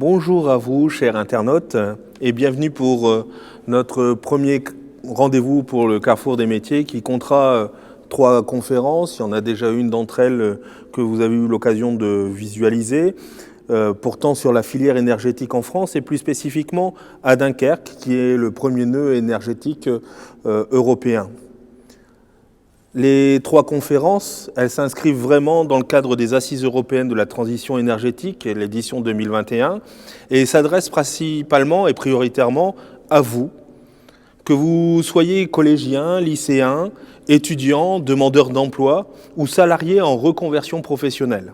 Bonjour à vous, chers internautes, et bienvenue pour notre premier rendez-vous pour le Carrefour des métiers qui comptera 3 conférences. Il y en a déjà une d'entre elles que vous avez eu l'occasion de visualiser, portant sur la filière énergétique en France et plus spécifiquement à Dunkerque, qui est le premier nœud énergétique européen. Les 3 conférences, elles s'inscrivent vraiment dans le cadre des Assises européennes de la transition énergétique, l'édition 2021, et s'adressent principalement et prioritairement à vous, que vous soyez collégiens, lycéens, étudiants, demandeurs d'emploi ou salariés en reconversion professionnelle.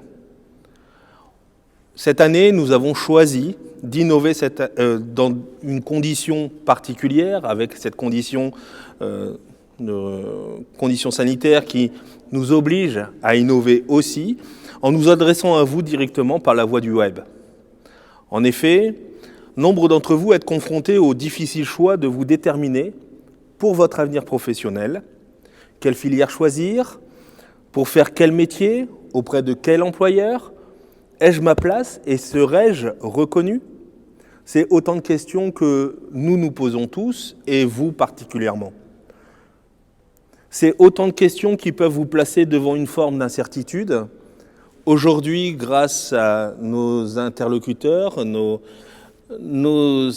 Cette année, nous avons choisi d'innover dans une condition particulière, avec cette condition sanitaires qui nous obligent à innover aussi, en nous adressant à vous directement par la voie du web. En effet, nombre d'entre vous êtes confrontés au difficile choix de vous déterminer pour votre avenir professionnel, quelle filière choisir, pour faire quel métier, auprès de quel employeur, ai-je ma place et serai-je reconnu ? C'est autant de questions que nous nous posons tous, et vous particulièrement. C'est autant de questions qui peuvent vous placer devant une forme d'incertitude. Aujourd'hui, grâce à nos interlocuteurs, nos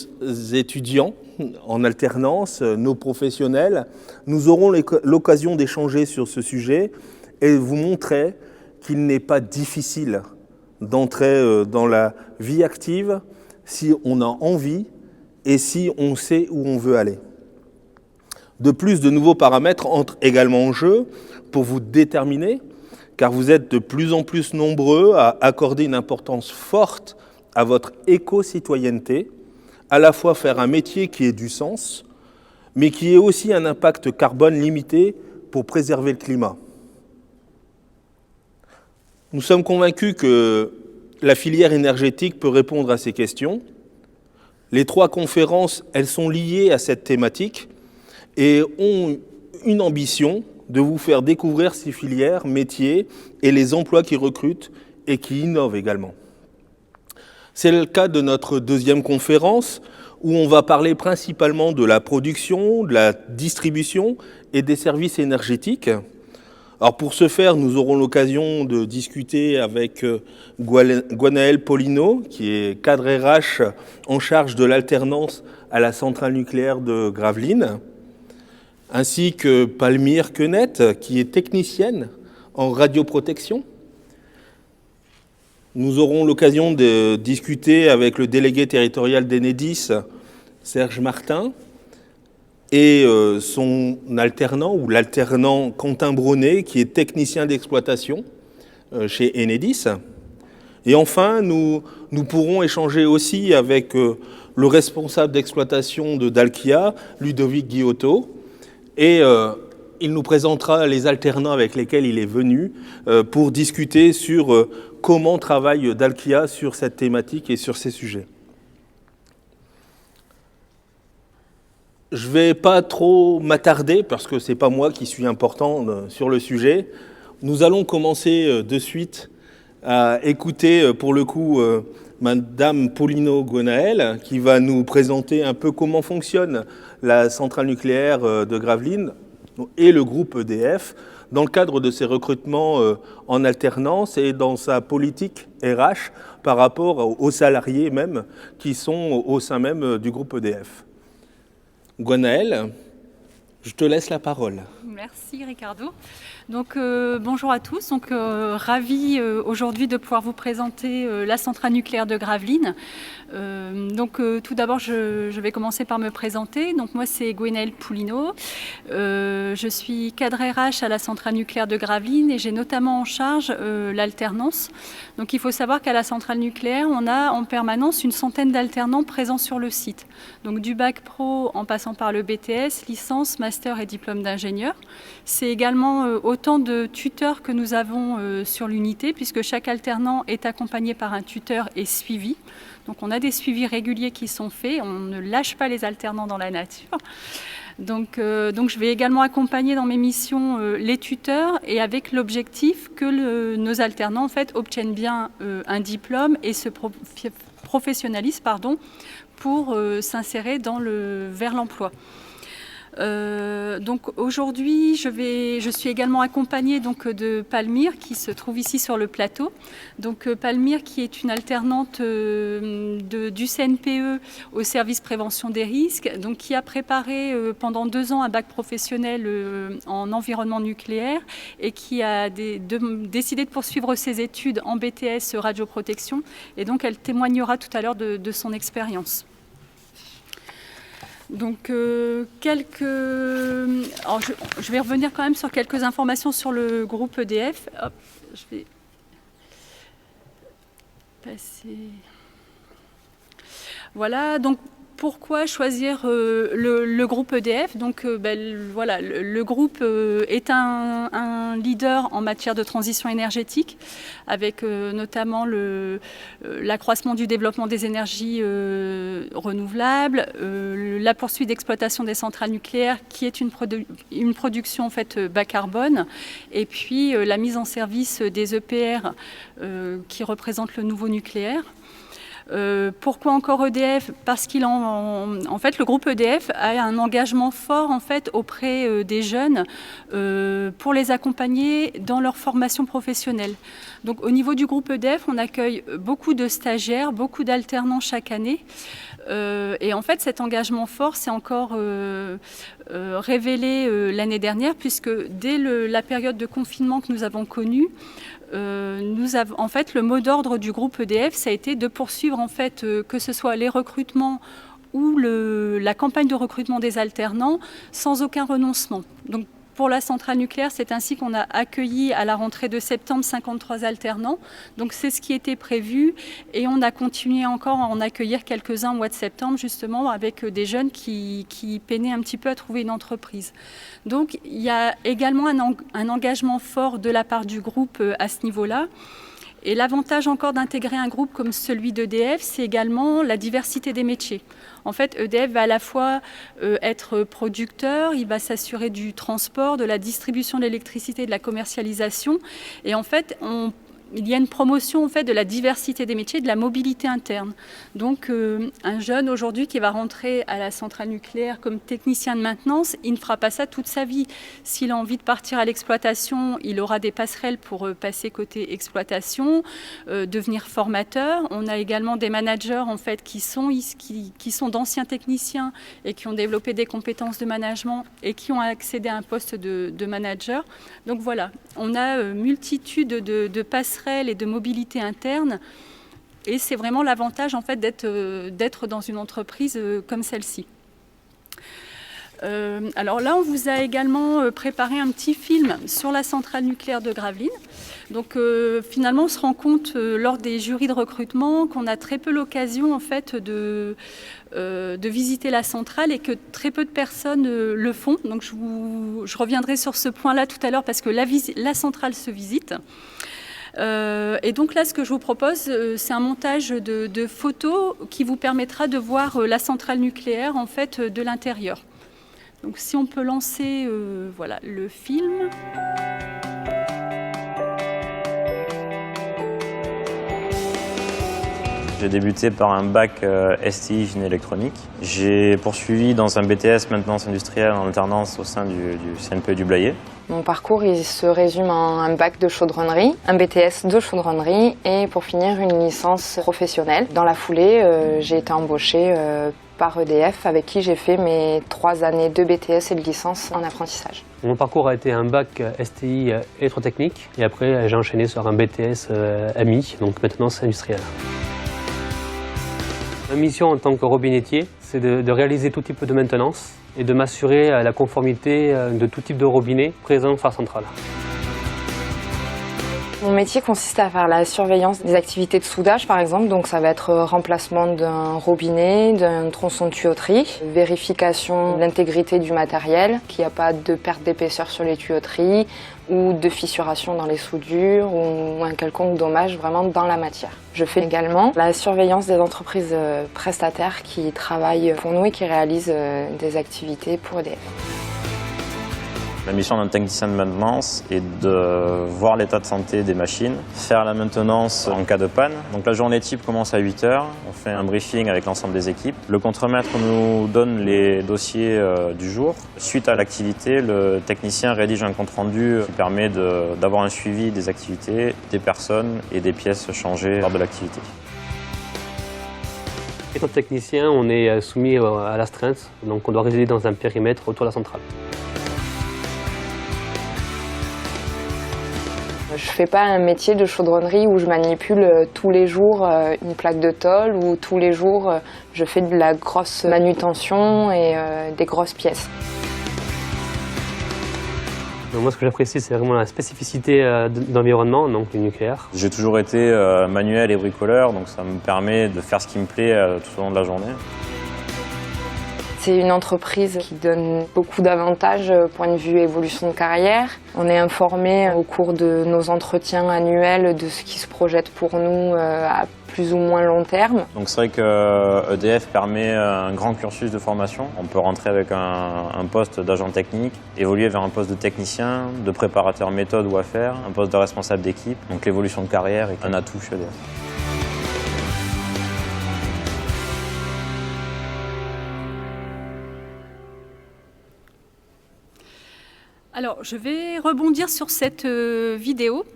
étudiants en alternance, nos professionnels, nous aurons l'occasion d'échanger sur ce sujet et vous montrer qu'il n'est pas difficile d'entrer dans la vie active si on a envie et si on sait où on veut aller. De plus, de nouveaux paramètres entrent également en jeu pour vous déterminer, car vous êtes de plus en plus nombreux à accorder une importance forte à votre éco-citoyenneté, à la fois faire un métier qui ait du sens, mais qui ait aussi un impact carbone limité pour préserver le climat. Nous sommes convaincus que la filière énergétique peut répondre à ces questions. Les 3 conférences, elles sont liées à cette thématique, et ont une ambition de vous faire découvrir ces filières, métiers et les emplois qui recrutent et qui innovent également. C'est le cas de notre 2e conférence où on va parler principalement de la production, de la distribution et des services énergétiques. Alors pour ce faire, nous aurons l'occasion de discuter avec Gwenaëlle Polino, qui est cadre RH en charge de l'alternance à la centrale nucléaire de Gravelines, ainsi que Palmyre Quenette, qui est technicienne en radioprotection. Nous aurons l'occasion de discuter avec le délégué territorial d'Enedis, Serge Martin, et son alternant, ou l'alternant Quentin Brunet, qui est technicien d'exploitation chez Enedis. Et enfin, nous pourrons échanger aussi avec le responsable d'exploitation de Dalkia, Ludovic Guillotto, et il nous présentera les alternants avec lesquels il est venu pour discuter sur comment travaille Dalkia sur cette thématique et sur ces sujets. Je ne vais pas trop m'attarder parce que ce n'est pas moi qui suis important sur le sujet. Nous allons commencer de suite à écouter pour le coup Madame Polino Gwenaëlle qui va nous présenter un peu comment fonctionne la centrale nucléaire de Gravelines et le groupe EDF dans le cadre de ses recrutements en alternance et dans sa politique RH par rapport aux salariés même qui sont au sein même du groupe EDF. Gwenaëlle, je te laisse la parole. Merci Ricardo. Donc bonjour à tous. Donc ravi aujourd'hui de pouvoir vous présenter la centrale nucléaire de Gravelines. Tout d'abord, je vais commencer par me présenter. Donc moi, c'est Gwenaëlle Polino. Je suis cadre RH à la centrale nucléaire de Gravelines et j'ai notamment en charge l'alternance. Donc il faut savoir qu'à la centrale nucléaire, on a en permanence une centaine d'alternants présents sur le site. Donc du bac pro en passant par le BTS, licence, master et diplôme d'ingénieur. C'est également autant de tuteurs que nous avons sur l'unité puisque chaque alternant est accompagné par un tuteur et suivi. Donc on a des suivis réguliers qui sont faits, on ne lâche pas les alternants dans la nature. Donc je vais également accompagner dans mes missions les tuteurs et avec l'objectif que nos alternants en fait, obtiennent bien un diplôme et se professionnalisent pour s'insérer vers l'emploi. Donc aujourd'hui, je suis également accompagnée de Palmyre qui se trouve ici sur le plateau. Donc Palmyre qui est une alternante du CNPE au service prévention des risques, donc qui a préparé pendant 2 ans un bac professionnel en environnement nucléaire et qui a décidé de poursuivre ses études en BTS radioprotection. Et donc elle témoignera tout à l'heure de son expérience. Donc, alors, je vais revenir quand même sur quelques informations sur le groupe EDF. Hop, je vais passer. Voilà, donc pourquoi choisir le groupe EDF? Donc, voilà, le groupe est un leader en matière de transition énergétique, avec notamment l'accroissement du développement des énergies renouvelables, la poursuite d'exploitation des centrales nucléaires, qui est une production en fait bas carbone, et puis la mise en service des EPR qui représentent le nouveau nucléaire. Pourquoi encore EDF? Parce en fait, le groupe EDF a un engagement fort en fait, auprès des jeunes pour les accompagner dans leur formation professionnelle. Donc, au niveau du groupe EDF, on accueille beaucoup de stagiaires, beaucoup d'alternants chaque année. Et en fait, cet engagement fort s'est encore révélé l'année dernière, puisque dès la période de confinement que nous avons connue, en fait, le mot d'ordre du groupe EDF, ça a été de poursuivre en fait, que ce soit les recrutements ou la campagne de recrutement des alternants sans aucun renoncement. Donc, pour la centrale nucléaire, c'est ainsi qu'on a accueilli à la rentrée de septembre 53 alternants. Donc c'est ce qui était prévu et on a continué encore à en accueillir quelques-uns au mois de septembre justement avec des jeunes qui peinaient un petit peu à trouver une entreprise. Donc il y a également un engagement fort de la part du groupe à ce niveau-là. Et l'avantage encore d'intégrer un groupe comme celui d'EDF, c'est également la diversité des métiers. En fait, EDF va à la fois être producteur, il va s'assurer du transport, de la distribution de l'électricité, de la commercialisation. Et en fait, il y a une promotion en fait, de la diversité des métiers, de la mobilité interne. Donc un jeune aujourd'hui qui va rentrer à la centrale nucléaire comme technicien de maintenance, il ne fera pas ça toute sa vie. S'il a envie de partir à l'exploitation, il aura des passerelles pour passer côté exploitation, devenir formateur. On a également des managers en fait, qui sont d'anciens techniciens et qui ont développé des compétences de management et qui ont accédé à un poste de manager. Donc voilà, on a multitude de passerelles et de mobilité interne. Et c'est vraiment l'avantage en fait, d'être dans une entreprise comme celle-ci. Alors là, on vous a également préparé un petit film sur la centrale nucléaire de Gravelines. Donc finalement, on se rend compte lors des jurys de recrutement qu'on a très peu l'occasion en fait, de visiter la centrale et que très peu de personnes le font. Donc je reviendrai sur ce point-là tout à l'heure parce que la centrale se visite. Et donc là, ce que je vous propose, c'est un montage de photos qui vous permettra de voir la centrale nucléaire en fait, de l'intérieur. Donc si on peut lancer voilà, le film. J'ai débuté par un bac STI génie électronique. J'ai poursuivi dans un BTS maintenance industrielle en alternance au sein du CNPE du Blayais. Mon parcours il se résume en un bac de chaudronnerie, un BTS de chaudronnerie et pour finir une licence professionnelle. Dans la foulée, j'ai été embauchée par EDF avec qui j'ai fait mes 3 années de BTS et de licence en apprentissage. Mon parcours a été un bac STI électrotechnique et après j'ai enchaîné sur un BTS AMI, donc maintenance industrielle. Ma mission en tant que robinettier, c'est de réaliser tout type de maintenance et de m'assurer la conformité de tout type de robinet présent phare centrale. Mon métier consiste à faire la surveillance des activités de soudage par exemple, donc ça va être remplacement d'un robinet, d'un tronçon de tuyauterie, vérification de l'intégrité du matériel, qu'il n'y a pas de perte d'épaisseur sur les tuyauteries ou de fissuration dans les soudures ou un quelconque dommage vraiment dans la matière. Je fais également la surveillance des entreprises prestataires qui travaillent pour nous et qui réalisent des activités pour EDF. La mission d'un technicien de maintenance est de voir l'état de santé des machines, faire la maintenance en cas de panne. Donc la journée type commence à 8 h, on fait un briefing avec l'ensemble des équipes. Le contremaître nous donne les dossiers du jour. Suite à l'activité, le technicien rédige un compte-rendu qui permet d'avoir un suivi des activités, des personnes et des pièces changées lors de l'activité. Étant technicien, on est soumis à l'astreinte, donc on doit résider dans un périmètre autour de la centrale. Je fais pas un métier de chaudronnerie où je manipule tous les jours une plaque de tôle ou tous les jours je fais de la grosse manutention et des grosses pièces. Donc moi, ce que j'apprécie, c'est vraiment la spécificité d'environnement, donc du nucléaire. J'ai toujours été manuel et bricoleur, donc ça me permet de faire ce qui me plaît tout au long de la journée. C'est une entreprise qui donne beaucoup d'avantages point de vue évolution de carrière. On est informé au cours de nos entretiens annuels de ce qui se projette pour nous à plus ou moins long terme. Donc c'est vrai que EDF permet un grand cursus de formation. On peut rentrer avec un poste d'agent technique, évoluer vers un poste de technicien, de préparateur méthode ou affaires, un poste de responsable d'équipe. Donc l'évolution de carrière est un atout chez EDF. Alors, je vais rebondir sur cette vidéo,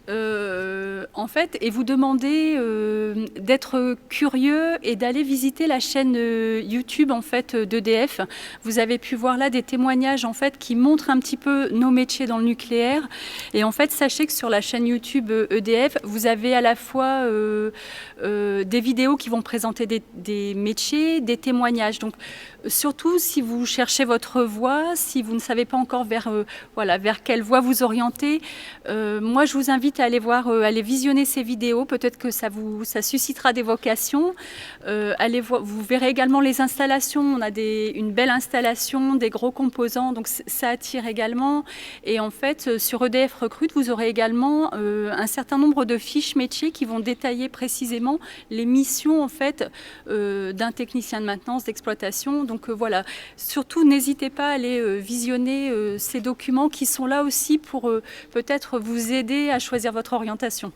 en fait, et vous demander d'être curieux et d'aller visiter la chaîne YouTube, en fait, d'EDF. Vous avez pu voir là des témoignages, en fait, qui montrent un petit peu nos métiers dans le nucléaire. Et en fait, sachez que sur la chaîne YouTube EDF, vous avez à la fois des vidéos qui vont présenter des métiers, des témoignages. Donc, surtout si vous cherchez votre voie, si vous ne savez pas encore vers quelle voie vous orienter, moi je vous invite à aller visionner ces vidéos. Peut-être que ça suscitera des vocations. Vous verrez également les installations. On a une belle installation, des gros composants, donc ça attire également. Et en fait, sur EDF Recrute, vous aurez également un certain nombre de fiches métiers qui vont détailler précisément les missions en fait d'un technicien de maintenance, d'exploitation. Donc voilà, surtout n'hésitez pas à aller visionner ces documents qui sont là aussi pour peut-être vous aider à choisir votre orientation.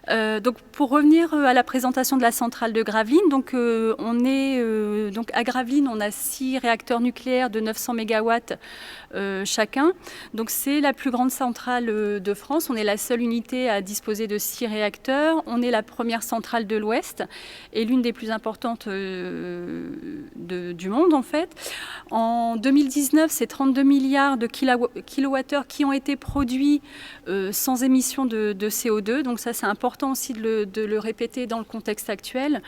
Donc pour revenir à la présentation de la centrale de Gravelines, donc donc à Gravelines, on a 6 réacteurs nucléaires de 900 MW chacun. Donc c'est la plus grande centrale de France. On est la seule unité à disposer de 6 réacteurs. On est la première centrale de l'Ouest et l'une des plus importantes du monde en fait. En 2019, c'est 32 milliards de kilowattheures qui ont été produits sans émission de CO2. Donc ça, c'est important aussi de le répéter dans le contexte actuel.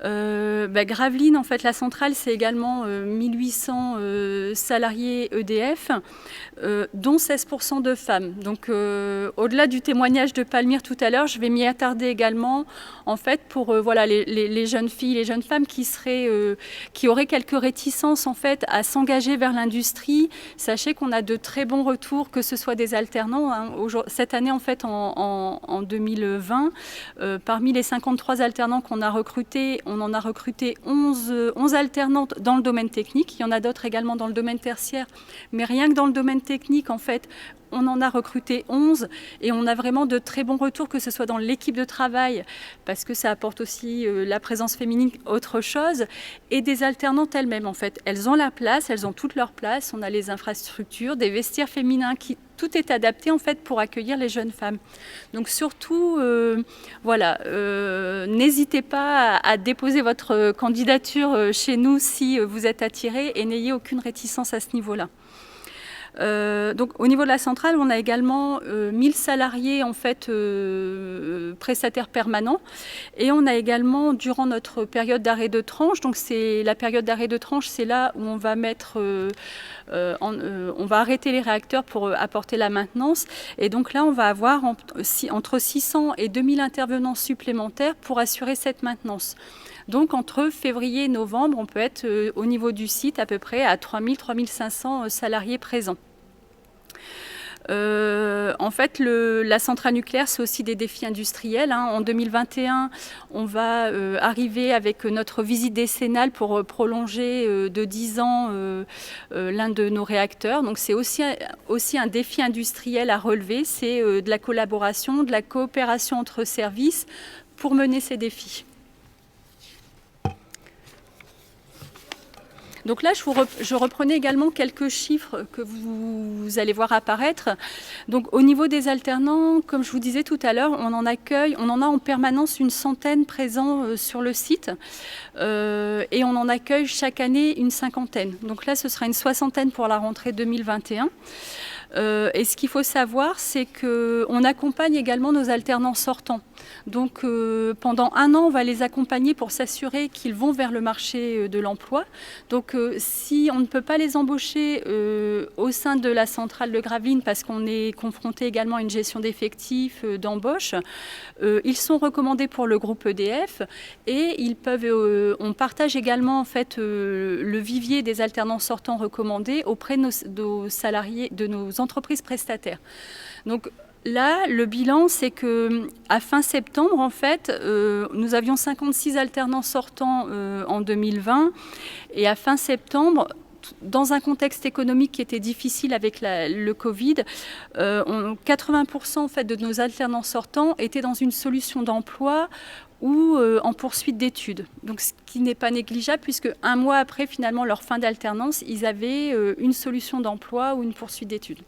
Gravelines, en fait, la centrale, c'est également 1800 salariés EDF, dont 16% de femmes. Donc, au-delà du témoignage de Palmyre tout à l'heure, je vais m'y attarder également, en fait, pour les jeunes filles, les jeunes femmes qui auraient quelques réticences, en fait, à s'engager vers l'industrie. Sachez qu'on a de très bons retours, que ce soit des alternants. Hein. Cette année, en fait, en 2020, parmi les 53 alternants qu'on a recrutés, on en a recruté 11 alternantes dans le domaine technique. Il y en a d'autres également dans le domaine tertiaire. Mais rien que dans le domaine technique, en fait, on en a recruté 11 et on a vraiment de très bons retours, que ce soit dans l'équipe de travail, parce que ça apporte aussi la présence féminine, autre chose, et des alternantes elles-mêmes, en fait. Elles ont la place, elles ont toute leur place. On a les infrastructures, des vestiaires féminins tout est adapté en fait pour accueillir les jeunes femmes. Donc surtout, n'hésitez pas à déposer votre candidature chez nous si vous êtes attiré et n'ayez aucune réticence à ce niveau-là. Donc au niveau de la centrale, on a également 1000 salariés en fait prestataires permanents, et on a également durant notre période d'arrêt de tranche, donc c'est la période d'arrêt de tranche, c'est là où on va on va arrêter les réacteurs pour apporter la maintenance, et donc là on va avoir entre 600 et 2000 intervenants supplémentaires pour assurer cette maintenance. Donc entre février et novembre, on peut être au niveau du site à peu près à 3000-3500 salariés présents. En fait, la centrale nucléaire, c'est aussi des défis industriels. En 2021, on va arriver avec notre visite décennale pour prolonger de 10 ans l'un de nos réacteurs. Donc c'est aussi un défi industriel à relever, c'est de la collaboration, de la coopération entre services pour mener ces défis. Donc là, je reprenais également quelques chiffres que vous allez voir apparaître. Donc au niveau des alternants, comme je vous disais tout à l'heure, on en a en permanence une centaine présents sur le site et on en accueille chaque année une cinquantaine. Donc là, ce sera une soixantaine pour la rentrée 2021. Et ce qu'il faut savoir, c'est qu'on accompagne également nos alternants sortants. Donc pendant un an, on va les accompagner pour s'assurer qu'ils vont vers le marché de l'emploi. Donc si on ne peut pas les embaucher au sein de la centrale de Gravelines parce qu'on est confronté également à une gestion d'effectifs, d'embauche, ils sont recommandés pour le groupe EDF et on partage également en fait le vivier des alternants sortants recommandés auprès de nos salariés, de nos entreprises prestataires. Donc là, le bilan, c'est qu'à fin septembre, en fait, nous avions 56 alternants sortants en 2020 et à fin septembre, dans un contexte économique qui était difficile avec le Covid, 80% en fait, de nos alternants sortants étaient dans une solution d'emploi ou en poursuite d'études. Donc, ce qui n'est pas négligeable puisque un mois après finalement leur fin d'alternance, ils avaient une solution d'emploi ou une poursuite d'études.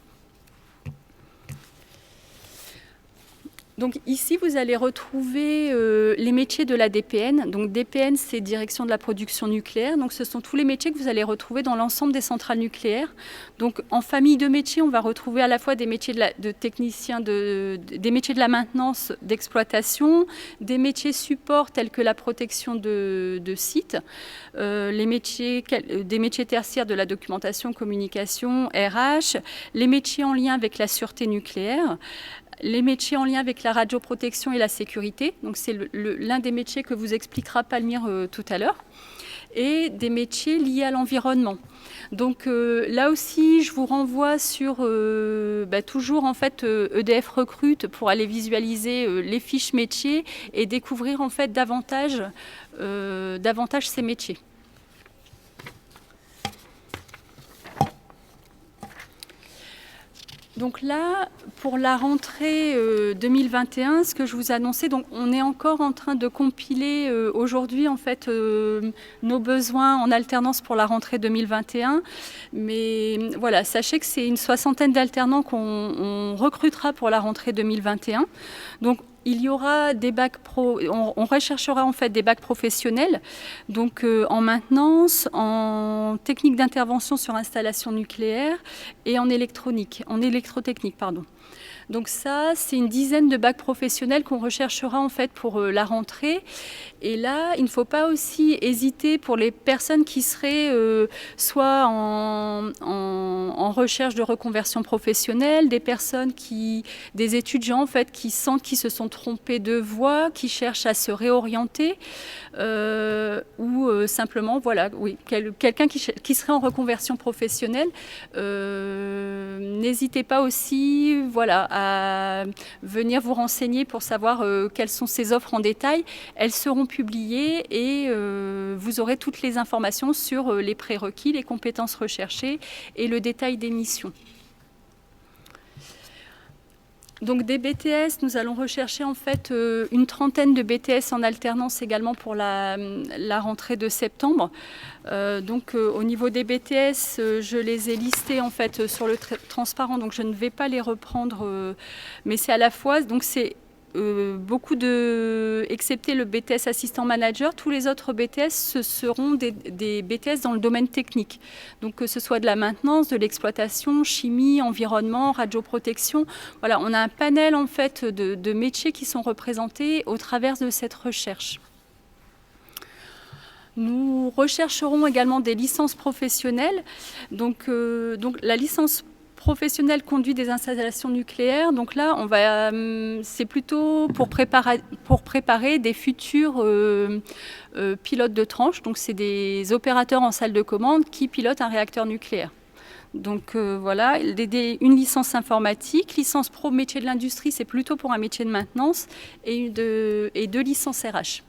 Donc ici, vous allez retrouver les métiers de la DPN. Donc DPN, c'est Direction de la production nucléaire. Donc ce sont tous les métiers que vous allez retrouver dans l'ensemble des centrales nucléaires. Donc en famille de métiers, on va retrouver à la fois des métiers de techniciens, des métiers de la maintenance, d'exploitation, des métiers support tels que la protection de sites, des métiers tertiaires de la documentation, communication, RH, les métiers en lien avec la sûreté nucléaire, les métiers en lien avec la radioprotection et la sécurité, donc c'est l'un des métiers que vous expliquera Palmyre tout à l'heure, et des métiers liés à l'environnement. Donc là aussi, je vous renvoie sur toujours en fait EDF Recrute pour aller visualiser les fiches métiers et découvrir en fait davantage ces métiers. Donc là, pour la rentrée 2021, ce que je vous annonçais, donc on est encore en train de compiler aujourd'hui en fait nos besoins en alternance pour la rentrée 2021. Mais voilà, sachez que c'est une soixantaine d'alternants qu'on recrutera pour la rentrée 2021. Donc il y aura des bacs pro, on recherchera en fait des bacs professionnels, donc en maintenance, en technique d'intervention sur installation nucléaire et en électrotechnique, pardon. Donc ça, c'est une dizaine de bacs professionnels qu'on recherchera en fait pour la rentrée. Et là, il ne faut pas aussi hésiter pour les personnes qui seraient soit en recherche de reconversion professionnelle, des étudiants en fait qui sentent qu'ils se sont trompés de voie, qui cherchent à se réorienter, ou simplement voilà, oui, quelqu'un qui serait en reconversion professionnelle. N'hésitez pas aussi, voilà, à venir vous renseigner pour savoir quelles sont ces offres en détail. Elles seront publiées et vous aurez toutes les informations sur les prérequis, les compétences recherchées et le détail des missions. Donc des BTS, nous allons rechercher en fait une trentaine de BTS en alternance également pour la rentrée de septembre. Au niveau des BTS, je les ai listés en fait sur le transparent, donc je ne vais pas les reprendre, mais c'est à la fois, donc c'est excepté le BTS assistant manager, tous les autres BTS ce seront des BTS dans le domaine technique. Donc que ce soit de la maintenance, de l'exploitation, chimie, environnement, radioprotection. Voilà, on a un panel en fait de métiers qui sont représentés au travers de cette recherche. Nous rechercherons également des licences professionnelles. Donc la licence professionnelle conduit des installations nucléaires. Donc là, c'est plutôt pour préparer des futurs pilotes de tranche. Donc c'est des opérateurs en salle de commande qui pilotent un réacteur nucléaire. Donc voilà, une licence informatique, licence pro métier de l'industrie, c'est plutôt pour un métier de maintenance, et deux licences RH.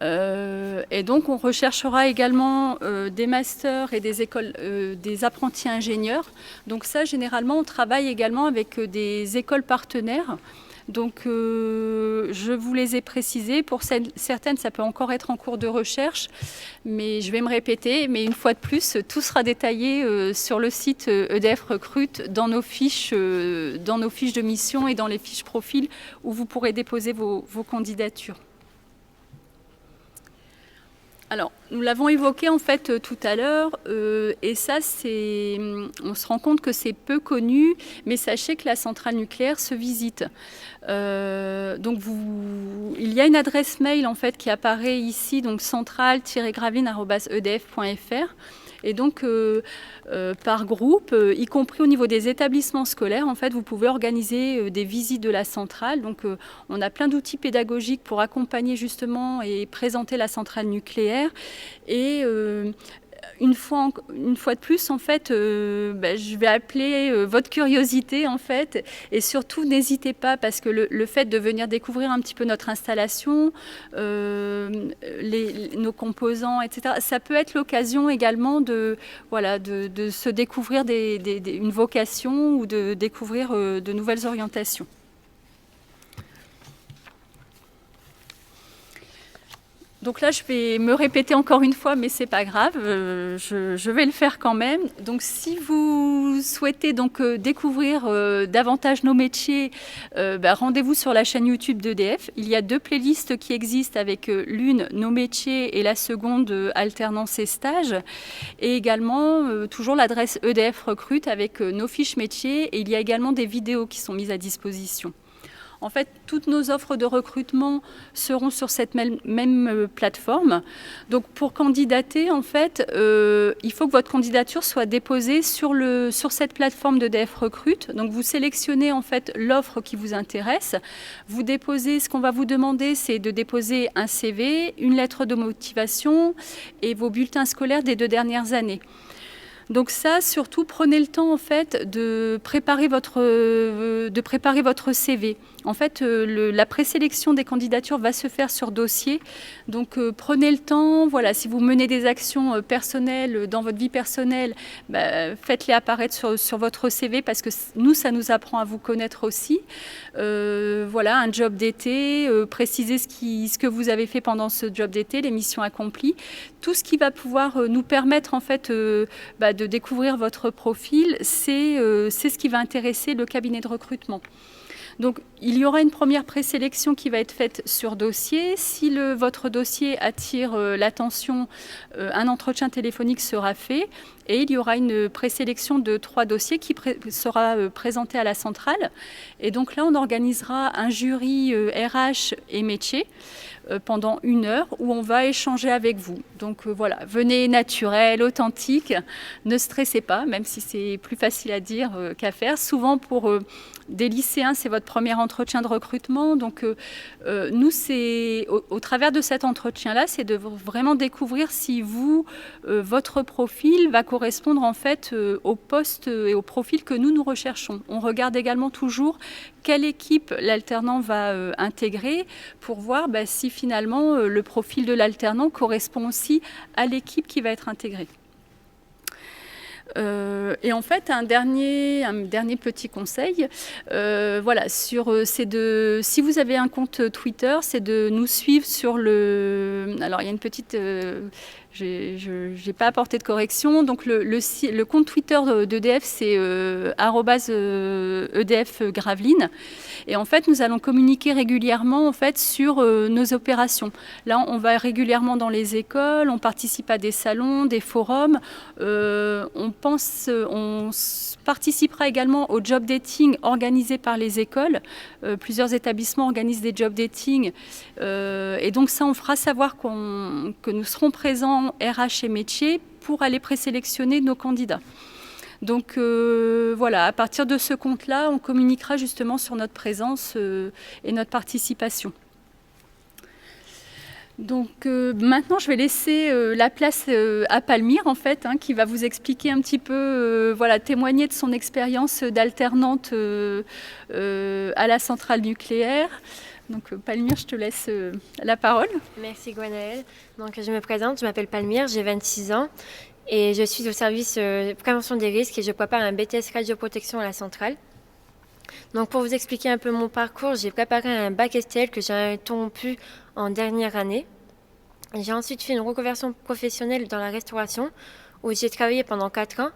Et donc on recherchera également des masters et des écoles, des apprentis ingénieurs. Donc ça, généralement, on travaille également avec des écoles partenaires. Donc je vous les ai précisées. Pour certaines, ça peut encore être en cours de recherche, mais je vais me répéter. Mais une fois de plus, tout sera détaillé sur le site EDF Recrute dans nos fiches de mission et dans les fiches profils où vous pourrez déposer vos candidatures. Alors, nous l'avons évoqué en fait tout à l'heure, et ça, on se rend compte que c'est peu connu, mais sachez que la centrale nucléaire se visite. Donc, il y a une adresse mail en fait qui apparaît ici, donc centrale-graveline@edf.fr. Et donc, par groupe, y compris au niveau des établissements scolaires, en fait, vous pouvez organiser des visites de la centrale. Donc, on a plein d'outils pédagogiques pour accompagner justement et présenter la centrale nucléaire. Et une fois de plus, en fait, je vais appeler votre curiosité, en fait, et surtout, n'hésitez pas, parce que le fait de venir découvrir un petit peu notre installation, nos composants, etc., ça peut être l'occasion également de se découvrir une vocation ou de découvrir de nouvelles orientations. Donc là, je vais me répéter encore une fois, mais c'est pas grave, je vais le faire quand même. Donc, si vous souhaitez donc découvrir davantage nos métiers, rendez-vous sur la chaîne YouTube d'EDF. Il y a 2 playlists qui existent avec l'une nos métiers et la seconde alternance et stage, et également toujours l'adresse EDF Recrute avec nos fiches métiers. Et il y a également des vidéos qui sont mises à disposition. En fait, toutes nos offres de recrutement seront sur cette même plateforme. Donc, pour candidater, en fait, il faut que votre candidature soit déposée sur cette plateforme d'EDF Recrute. Donc, vous sélectionnez en fait l'offre qui vous intéresse. Vous déposez, ce qu'on va vous demander, c'est de déposer un CV, une lettre de motivation et vos bulletins scolaires des 2 dernières années. Donc ça, surtout, prenez le temps en fait de préparer votre CV. En fait, la présélection des candidatures va se faire sur dossier. Donc prenez le temps. Voilà, si vous menez des actions personnelles dans votre vie personnelle, faites-les apparaître sur votre CV, parce que nous, ça nous apprend à vous connaître aussi. Voilà, un job d'été, précisez ce que vous avez fait pendant ce job d'été, les missions accomplies, tout ce qui va pouvoir nous permettre en fait de découvrir votre profil, c'est ce qui va intéresser le cabinet de recrutement. Donc, il y aura une première présélection qui va être faite sur dossier. Si votre dossier attire l'attention, un entretien téléphonique sera fait et il y aura une présélection de 3 dossiers qui sera présenté à la centrale. Et donc là, on organisera un jury RH et métier pendant 1 heure où on va échanger avec vous. Donc voilà, venez naturel, authentique, ne stressez pas, même si c'est plus facile à dire qu'à faire. Souvent pour des lycéens, c'est votre premier entretien de recrutement. Donc nous, c'est au travers de cet entretien-là, c'est de vraiment découvrir si votre profil va correspondre en fait au poste et au profil que nous recherchons. On regarde également toujours quelle équipe l'alternant va intégrer pour voir si finalement le profil de l'alternant correspond aussi à l'équipe qui va être intégrée. Et en fait, un dernier petit conseil, voilà, si vous avez un compte Twitter, c'est de nous suivre sur alors il y a une petite, j'ai pas apporté de correction, donc le compte Twitter d'EDF, c'est @EDF Gravelines. Et en fait, nous allons communiquer régulièrement en fait sur nos opérations. Là, on va régulièrement dans les écoles, on participe à des salons, des forums. On participera également au job dating organisé par les écoles. Plusieurs établissements organisent des job dating. Et donc ça, on fera savoir que nous serons présents RH et métiers pour aller présélectionner nos candidats. Donc voilà, à partir de ce compte-là, on communiquera justement sur notre présence et notre participation. Donc maintenant, je vais laisser la place à Palmyre, en fait, qui va vous expliquer un petit peu, témoigner de son expérience d'alternante à la centrale nucléaire. Donc Palmyre, je te laisse la parole. Merci Gwenaëlle. Donc je me présente, je m'appelle Palmyre, j'ai 26 ans et je suis au service prévention des risques et je prépare un BTS radioprotection à la centrale. Donc pour vous expliquer un peu mon parcours, j'ai préparé un bac STL que j'ai interrompu en dernière année. J'ai ensuite fait une reconversion professionnelle dans la restauration où j'ai travaillé pendant 4 ans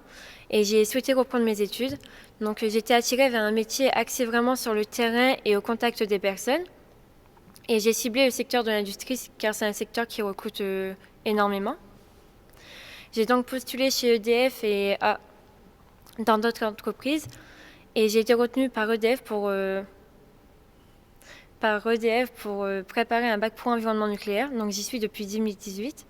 et j'ai souhaité reprendre mes études. Donc j'ai été attirée vers un métier axé vraiment sur le terrain et au contact des personnes. Et j'ai ciblé le secteur de l'industrie car c'est un secteur qui recrute énormément. J'ai donc postulé chez EDF et dans d'autres entreprises. Et j'ai été retenue par EDF pour préparer un bac pro environnement nucléaire. Donc j'y suis depuis 2018.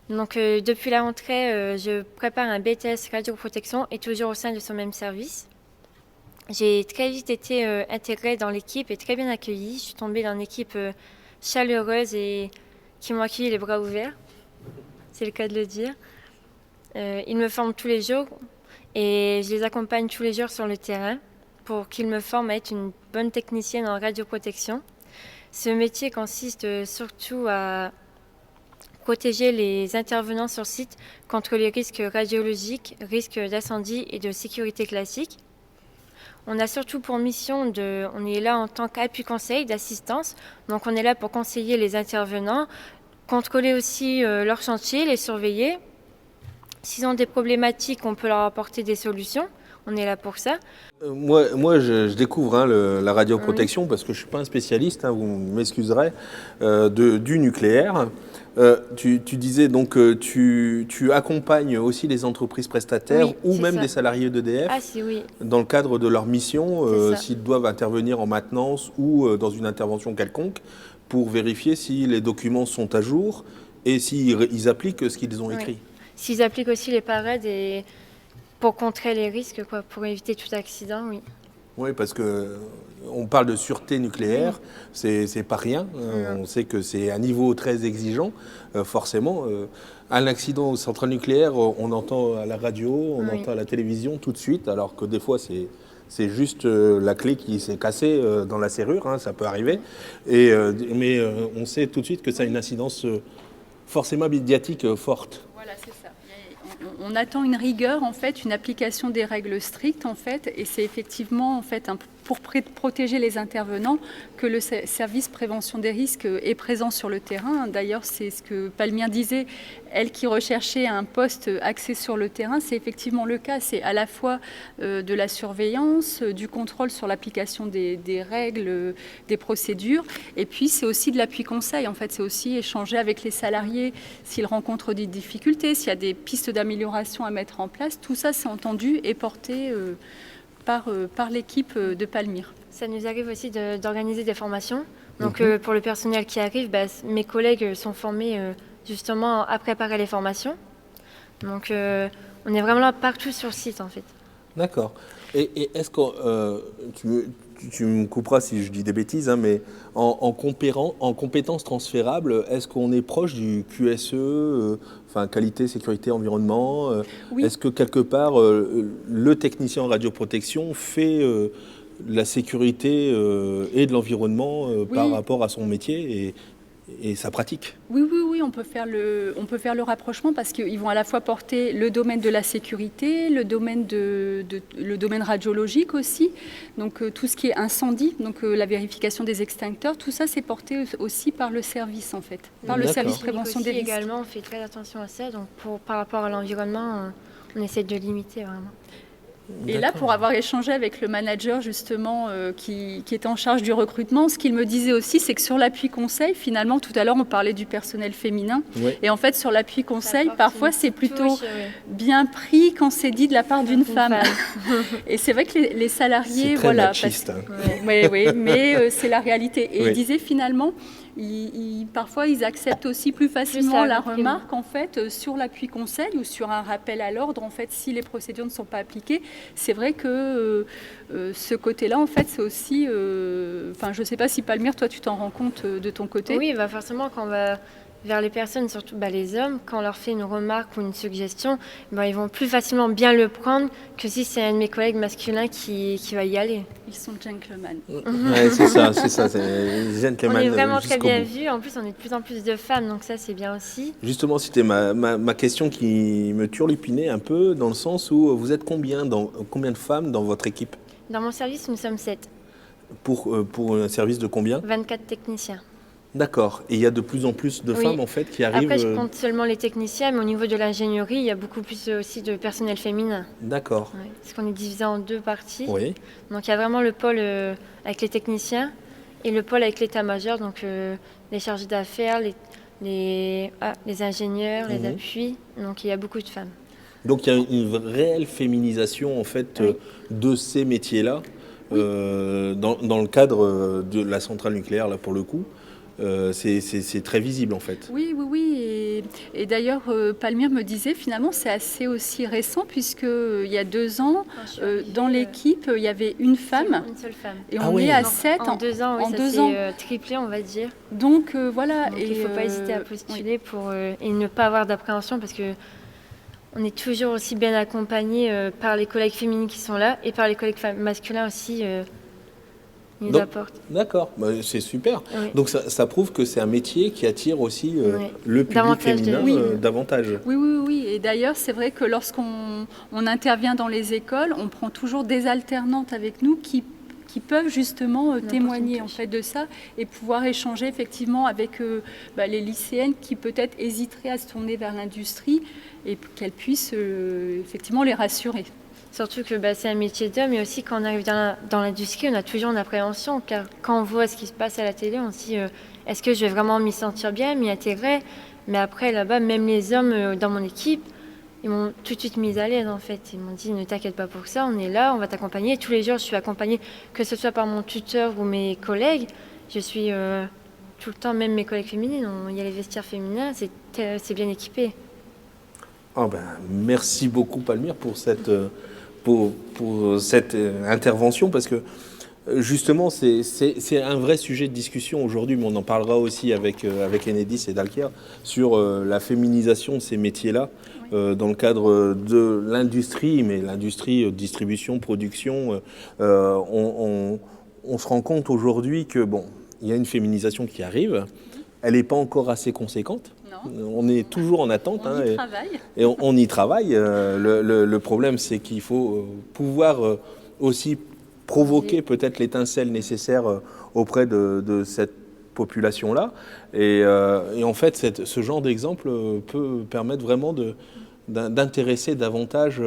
Donc depuis la rentrée, je prépare un BTS radioprotection et toujours au sein de ce même service. J'ai très vite été intégrée dans l'équipe et très bien accueillie. Je suis tombée dans une équipe chaleureuse et qui m'ont accueillie les bras ouverts. C'est le cas de le dire. Ils me forment tous les jours et je les accompagne tous les jours sur le terrain pour qu'ils me forment à être une bonne technicienne en radioprotection. Ce métier consiste surtout à protéger les intervenants sur site contre les risques radiologiques, risques d'incendie et de sécurité classique. On a surtout pour mission on est là en tant qu'appui conseil, d'assistance. Donc on est là pour conseiller les intervenants, contrôler aussi leur chantier, les surveiller. S'ils ont des problématiques, on peut leur apporter des solutions. On est là pour ça. Moi je découvre la radioprotection parce que je ne suis pas un spécialiste, vous m'excuserez, du nucléaire. Tu disais donc tu accompagnes aussi les entreprises prestataires ou même des salariés d'EDF dans le cadre de leur mission, s'ils doivent intervenir en maintenance ou dans une intervention quelconque pour vérifier si les documents sont à jour et s'ils appliquent ce qu'ils ont écrit. S'ils appliquent aussi les parades et pour contrer les risques, pour éviter tout accident, oui. Oui, parce qu'on parle de sûreté nucléaire, c'est pas rien. On sait que c'est un niveau très exigeant, forcément. Un accident aux centrales nucléaires, on entend à la radio, on entend à la télévision tout de suite, alors que des fois c'est juste la clé qui s'est cassée dans la serrure, ça peut arriver. Mais on sait tout de suite que ça a une incidence forcément médiatique forte. Voilà, c'est ça. On attend une rigueur, en fait, une application des règles strictes, en fait, et c'est effectivement, en fait, pour protéger les intervenants que le service prévention des risques est présent sur le terrain. D'ailleurs, c'est ce que Palmyre disait, elle qui recherchait un poste axé sur le terrain, c'est effectivement le cas. C'est à la fois de la surveillance, du contrôle sur l'application des règles, des procédures, et puis c'est aussi de l'appui conseil. En fait, c'est aussi échanger avec les salariés s'ils rencontrent des difficultés, s'il y a des pistes d'amélioration à mettre en place. Tout ça, c'est entendu et porté par l'équipe de Palmyre. Ça nous arrive aussi d'organiser des formations. Donc pour le personnel qui arrive, mes collègues sont formés justement à préparer les formations. Donc on est vraiment là partout sur le site en fait. D'accord. Et est-ce que tu me couperas si je dis des bêtises, mais en compétences transférables, est-ce qu'on est proche du QSE, qualité, sécurité, environnement Oui. Est-ce que quelque part, le technicien en radioprotection fait la sécurité et de l'environnement par rapport à son métier et sa pratique? Oui, on peut faire le rapprochement parce qu'ils vont à la fois porter le domaine de la sécurité, le domaine radiologique aussi, donc tout ce qui est incendie, donc la vérification des extincteurs, tout ça c'est porté aussi par le service en fait, par le service prévention des risques. Également, on fait très attention à ça, donc par rapport à l'environnement, on essaie de limiter vraiment. Et là, pour avoir échangé avec le manager justement qui est en charge du recrutement, ce qu'il me disait aussi, c'est que sur l'appui conseil, finalement, tout à l'heure, on parlait du personnel féminin. Oui. Et en fait, sur l'appui conseil, parfois, c'est plutôt bien pris quand c'est dit de la part d'une femme. Et c'est vrai que les salariés, c'est très machiste, oui, mais c'est la réalité. Et il disait finalement parfois ils acceptent aussi plus facilement ça, la oui. remarque en fait sur l'appui conseil ou sur un rappel à l'ordre en fait si les procédures ne sont pas appliquées. C'est vrai que ce côté-là en fait c'est aussi, enfin je sais pas si Palmyre toi tu t'en rends compte de ton côté. Oui, bah forcément, quand on va vers les personnes, surtout les hommes, quand on leur fait une remarque ou une suggestion, ils vont plus facilement bien le prendre que si c'est un de mes collègues masculins qui va y aller. Ils sont gentlemen. Ouais, c'est ça, c'est les On gentlemen est vraiment très jusqu'au bien bout. vus. En plus, on est de plus en plus de femmes, donc ça, c'est bien aussi. Justement, c'était ma question qui me turlupinait un peu, dans le sens où vous êtes combien de femmes dans votre équipe? Dans mon service, nous sommes 7, Pour un service de combien? 24 techniciens. D'accord. Et il y a de plus en plus de Oui. femmes en fait qui arrivent. Après, je compte seulement les techniciens, mais au niveau de l'ingénierie, il y a beaucoup plus aussi de personnel féminin. D'accord. Ouais, parce qu'on est divisé en 2 parties. Oui. Donc il y a vraiment le pôle avec les techniciens et le pôle avec l'état-major, donc les chargés d'affaires, les ingénieurs, les appuis. Donc il y a beaucoup de femmes. Donc il y a une réelle féminisation en fait Oui. de ces métiers-là dans le cadre de la centrale nucléaire là pour le coup. C'est très visible en fait. Oui. Et d'ailleurs, Palmyre me disait, finalement, c'est assez aussi récent, puisqu'il y a 2 ans, dans l'équipe, il y avait une femme. Une seule femme. Et Ah on oui. est à Donc, 7 en 2 ans, oui, en ça 2 s'est ans. triplé, on va dire. Donc voilà. Donc, il ne faut pas hésiter à postuler et ne pas avoir d'appréhension, parce que on est toujours aussi bien accompagné par les collègues féminines qui sont là et par les collègues masculins aussi. Ils nous Donc, apportent. D'accord, c'est super. Oui. Donc ça prouve que c'est un métier qui attire aussi Oui. le public Davantage féminin davantage. Oui. Et d'ailleurs, c'est vrai que lorsqu'on intervient dans les écoles, on prend toujours des alternantes avec nous qui peuvent justement témoigner en fait de ça et pouvoir échanger effectivement avec les lycéennes qui peut-être hésiteraient à se tourner vers l'industrie et qu'elles puissent effectivement les rassurer. Surtout que c'est un métier d'homme, mais aussi quand on arrive dans l'industrie, on a toujours une appréhension, car quand on voit ce qui se passe à la télé, on se dit est-ce que je vais vraiment m'y sentir bien, m'y intégrer? Mais après, là-bas, même les hommes dans mon équipe, ils m'ont tout de suite mise à l'aise en fait. Ils m'ont dit ne t'inquiète pas pour ça, on est là, on va t'accompagner. Tous les jours, je suis accompagnée, que ce soit par mon tuteur ou mes collègues. Je suis tout le temps, même mes collègues féminines, il y a les vestiaires féminins, c'est bien équipé. Merci beaucoup Palmyre pour cette intervention, parce que justement c'est un vrai sujet de discussion aujourd'hui, mais on en parlera aussi avec Enedis et Dalkier sur la féminisation de ces métiers-là dans le cadre de l'industrie, mais l'industrie distribution, production, on se rend compte aujourd'hui que il y a une féminisation qui arrive, elle n'est pas encore assez conséquente. On est toujours en attente. Et on y travaille. Le problème, c'est qu'il faut pouvoir aussi provoquer peut-être l'étincelle nécessaire auprès de cette population-là. Et en fait, ce genre d'exemple peut permettre vraiment d'intéresser davantage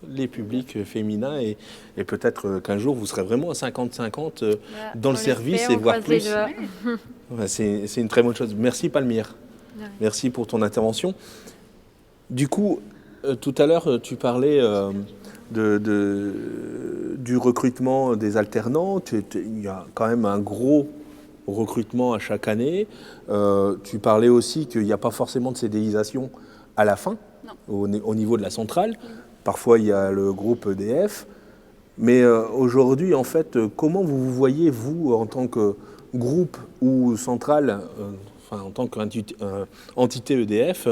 les publics féminins. Et peut-être qu'un jour, vous serez vraiment à 50-50 dans le service et voire plus. C'est une très bonne chose. Merci Palmyre. Merci pour ton intervention. Du coup, tout à l'heure, tu parlais du recrutement des alternants. Il y a quand même un gros recrutement à chaque année. Tu parlais aussi qu'il n'y a pas forcément de CDIsation à la fin, au niveau de la centrale. Parfois, il y a le groupe EDF. Mais aujourd'hui, en fait, comment vous voyez, vous, en tant que groupe ou centrale, en tant qu'entité EDF,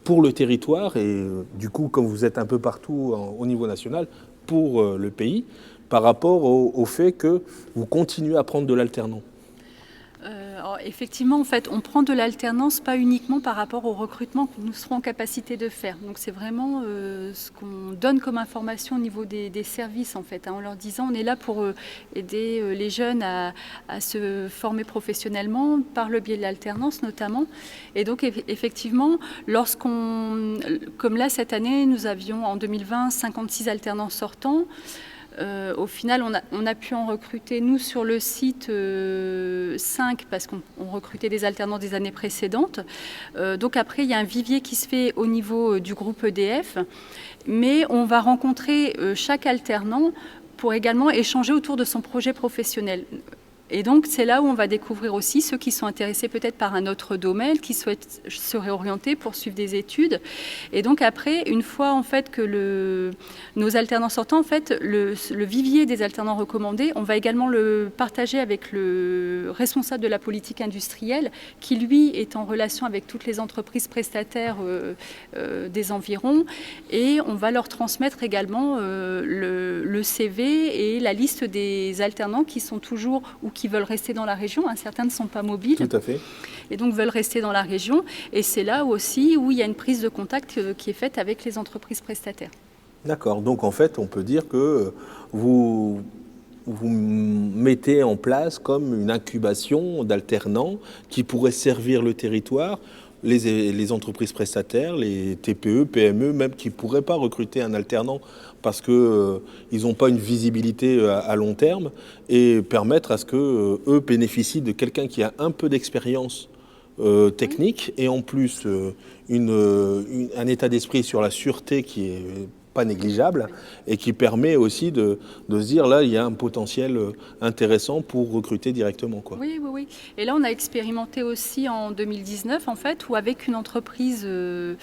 pour le territoire et du coup, comme vous êtes un peu partout au niveau national, pour le pays, par rapport au fait que vous continuez à prendre de l'alternant? Effectivement, en fait, on prend de l'alternance pas uniquement par rapport au recrutement que nous serons en capacité de faire. Donc, c'est vraiment ce qu'on donne comme information au niveau des services, en fait, en leur disant on est là pour aider les jeunes à se former professionnellement par le biais de l'alternance notamment. Et donc, effectivement, comme là, cette année, nous avions en 2020 56 alternants sortants. Au final, on a pu en recruter, nous, sur le site 5, parce qu'on recrutait des alternants des années précédentes. Donc après, il y a un vivier qui se fait au niveau du groupe EDF, mais on va rencontrer chaque alternant pour également échanger autour de son projet professionnel. Et donc, c'est là où on va découvrir aussi ceux qui sont intéressés peut-être par un autre domaine, qui souhaitent se réorienter, poursuivre des études. Et donc, après, une fois en fait que nos alternants sortants, en fait, le vivier des alternants recommandés, on va également le partager avec le responsable de la politique industrielle, qui lui est en relation avec toutes les entreprises prestataires des environs. Et on va leur transmettre également le CV et la liste des alternants qui sont toujours ou qui veulent rester dans la région. Certains ne sont pas mobiles. Tout à fait. Et donc veulent rester dans la région. Et c'est là aussi où il y a une prise de contact qui est faite avec les entreprises prestataires. D'accord. Donc en fait, on peut dire que vous mettez en place comme une incubation d'alternants qui pourraient servir le territoire, les entreprises prestataires, les TPE, PME, même qui ne pourraient pas recruter un alternant parce qu'ils n'ont pas une visibilité à long terme, et permettre à ce qu'eux bénéficient de quelqu'un qui a un peu d'expérience technique et en plus un état d'esprit sur la sûreté qui est pas négligeable et qui permet aussi de se dire là il y a un potentiel intéressant pour recruter directement, quoi. Oui. Et là on a expérimenté aussi en 2019 en fait, où avec une entreprise de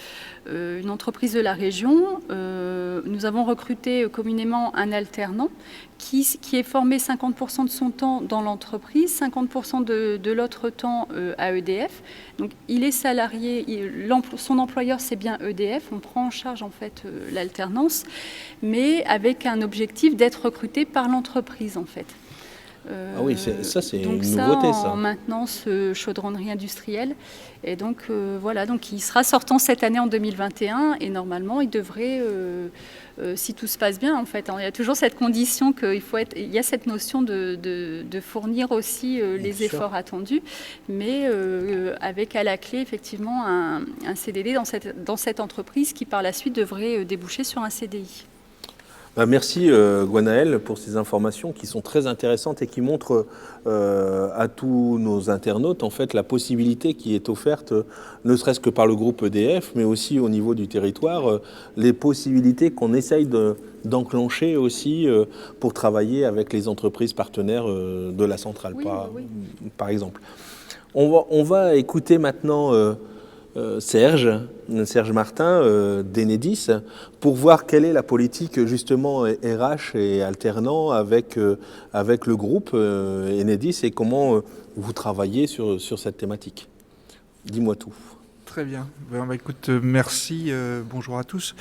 la région, nous avons recruté communément un alternant qui est formé 50% de son temps dans l'entreprise, 50% de l'autre temps à EDF. Donc il est salarié, son employeur c'est bien EDF, on prend en charge en fait l'alternance, mais avec un objectif d'être recruté par l'entreprise en fait. Ah oui, ça c'est une nouveauté, ça. En maintenance chaudronnerie industrielle. Et donc voilà, donc il sera sortant cette année en 2021 et normalement il devrait, si tout se passe bien en fait, il y a toujours cette condition il y a cette notion de fournir aussi les efforts attendus, mais avec à la clé effectivement un CDD dans cette entreprise qui par la suite devrait déboucher sur un CDI. Merci Gwenaëlle pour ces informations qui sont très intéressantes et qui montrent à tous nos internautes en fait la possibilité qui est offerte, ne serait-ce que par le groupe EDF, mais aussi au niveau du territoire, les possibilités qu'on essaye d'enclencher aussi pour travailler avec les entreprises partenaires de la centrale, par exemple. On va écouter maintenant Serge Martin d'Enedis pour voir quelle est la politique justement RH et alternant avec le groupe Enedis et comment vous travaillez sur cette thématique. Dis-moi tout. Très bien. Écoute, merci. Bonjour à tous.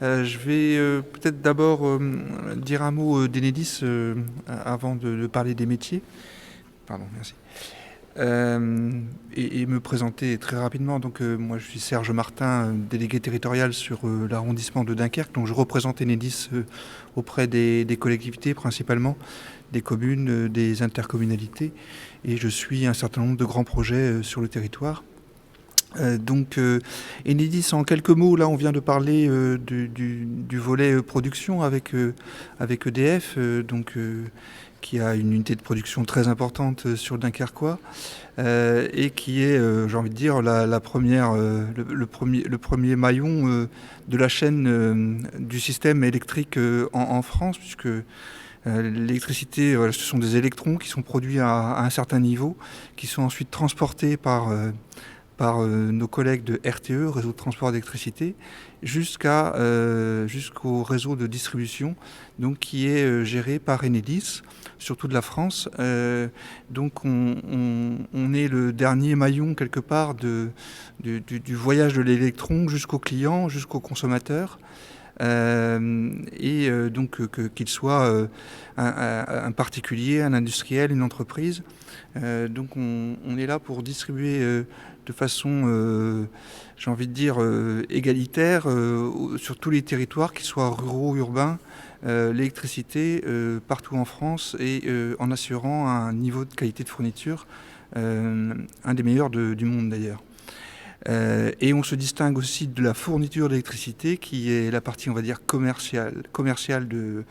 Je vais peut-être d'abord dire un mot d'Enedis avant de parler des métiers. Pardon, merci. Et me présenter très rapidement. Donc, moi, je suis Serge Martin, délégué territorial sur l'arrondissement de Dunkerque. Donc, je représente Enedis auprès des collectivités, principalement des communes, des intercommunalités. Et je suis un certain nombre de grands projets sur le territoire. Donc, Enedis, en quelques mots, là, on vient de parler du volet production avec EDF. Qui a une unité de production très importante sur le Dunkerquois et qui est, j'ai envie de dire, la première, le premier maillon de la chaîne du système électrique en France, puisque l'électricité, ce sont des électrons qui sont produits à un certain niveau, qui sont ensuite transportés par nos collègues de RTE, Réseau de transport d'électricité, jusqu'au réseau de distribution, donc qui est géré par Enedis sur toute la France. Donc on est le dernier maillon quelque part du voyage de l'électron jusqu'au client, jusqu'au consommateur. Donc qu'il soit un particulier, un industriel, une entreprise. Donc on est là pour distribuer de façon, j'ai envie de dire, égalitaire sur tous les territoires, qu'ils soient ruraux, urbains, l'électricité partout en France et en assurant un niveau de qualité de fourniture, un des meilleurs du monde d'ailleurs. Et on se distingue aussi de la fourniture d'électricité qui est la partie, on va dire, commerciale du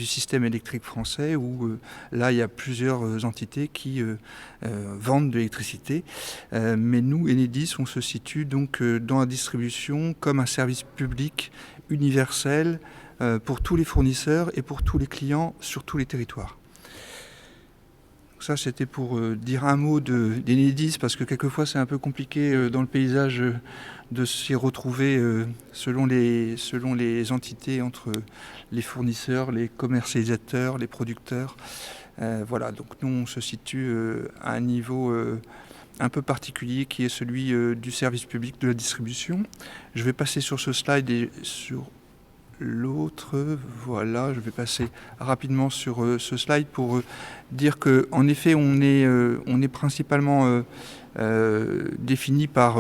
système électrique français où là il y a plusieurs entités qui vendent de l'électricité. Mais nous, Enedis, on se situe donc dans la distribution comme un service public universel pour tous les fournisseurs et pour tous les clients sur tous les territoires. Ça, c'était pour dire un mot d'Enedis, parce que quelquefois c'est un peu compliqué dans le paysage de s'y retrouver selon les entités, entre les fournisseurs, les commercialisateurs, les producteurs. Voilà, donc nous on se situe à un niveau un peu particulier qui est celui du service public de la distribution. Je vais passer sur ce slide et sur l'autre. Voilà, je vais passer rapidement sur ce slide pour dire qu'en effet on est principalement défini par,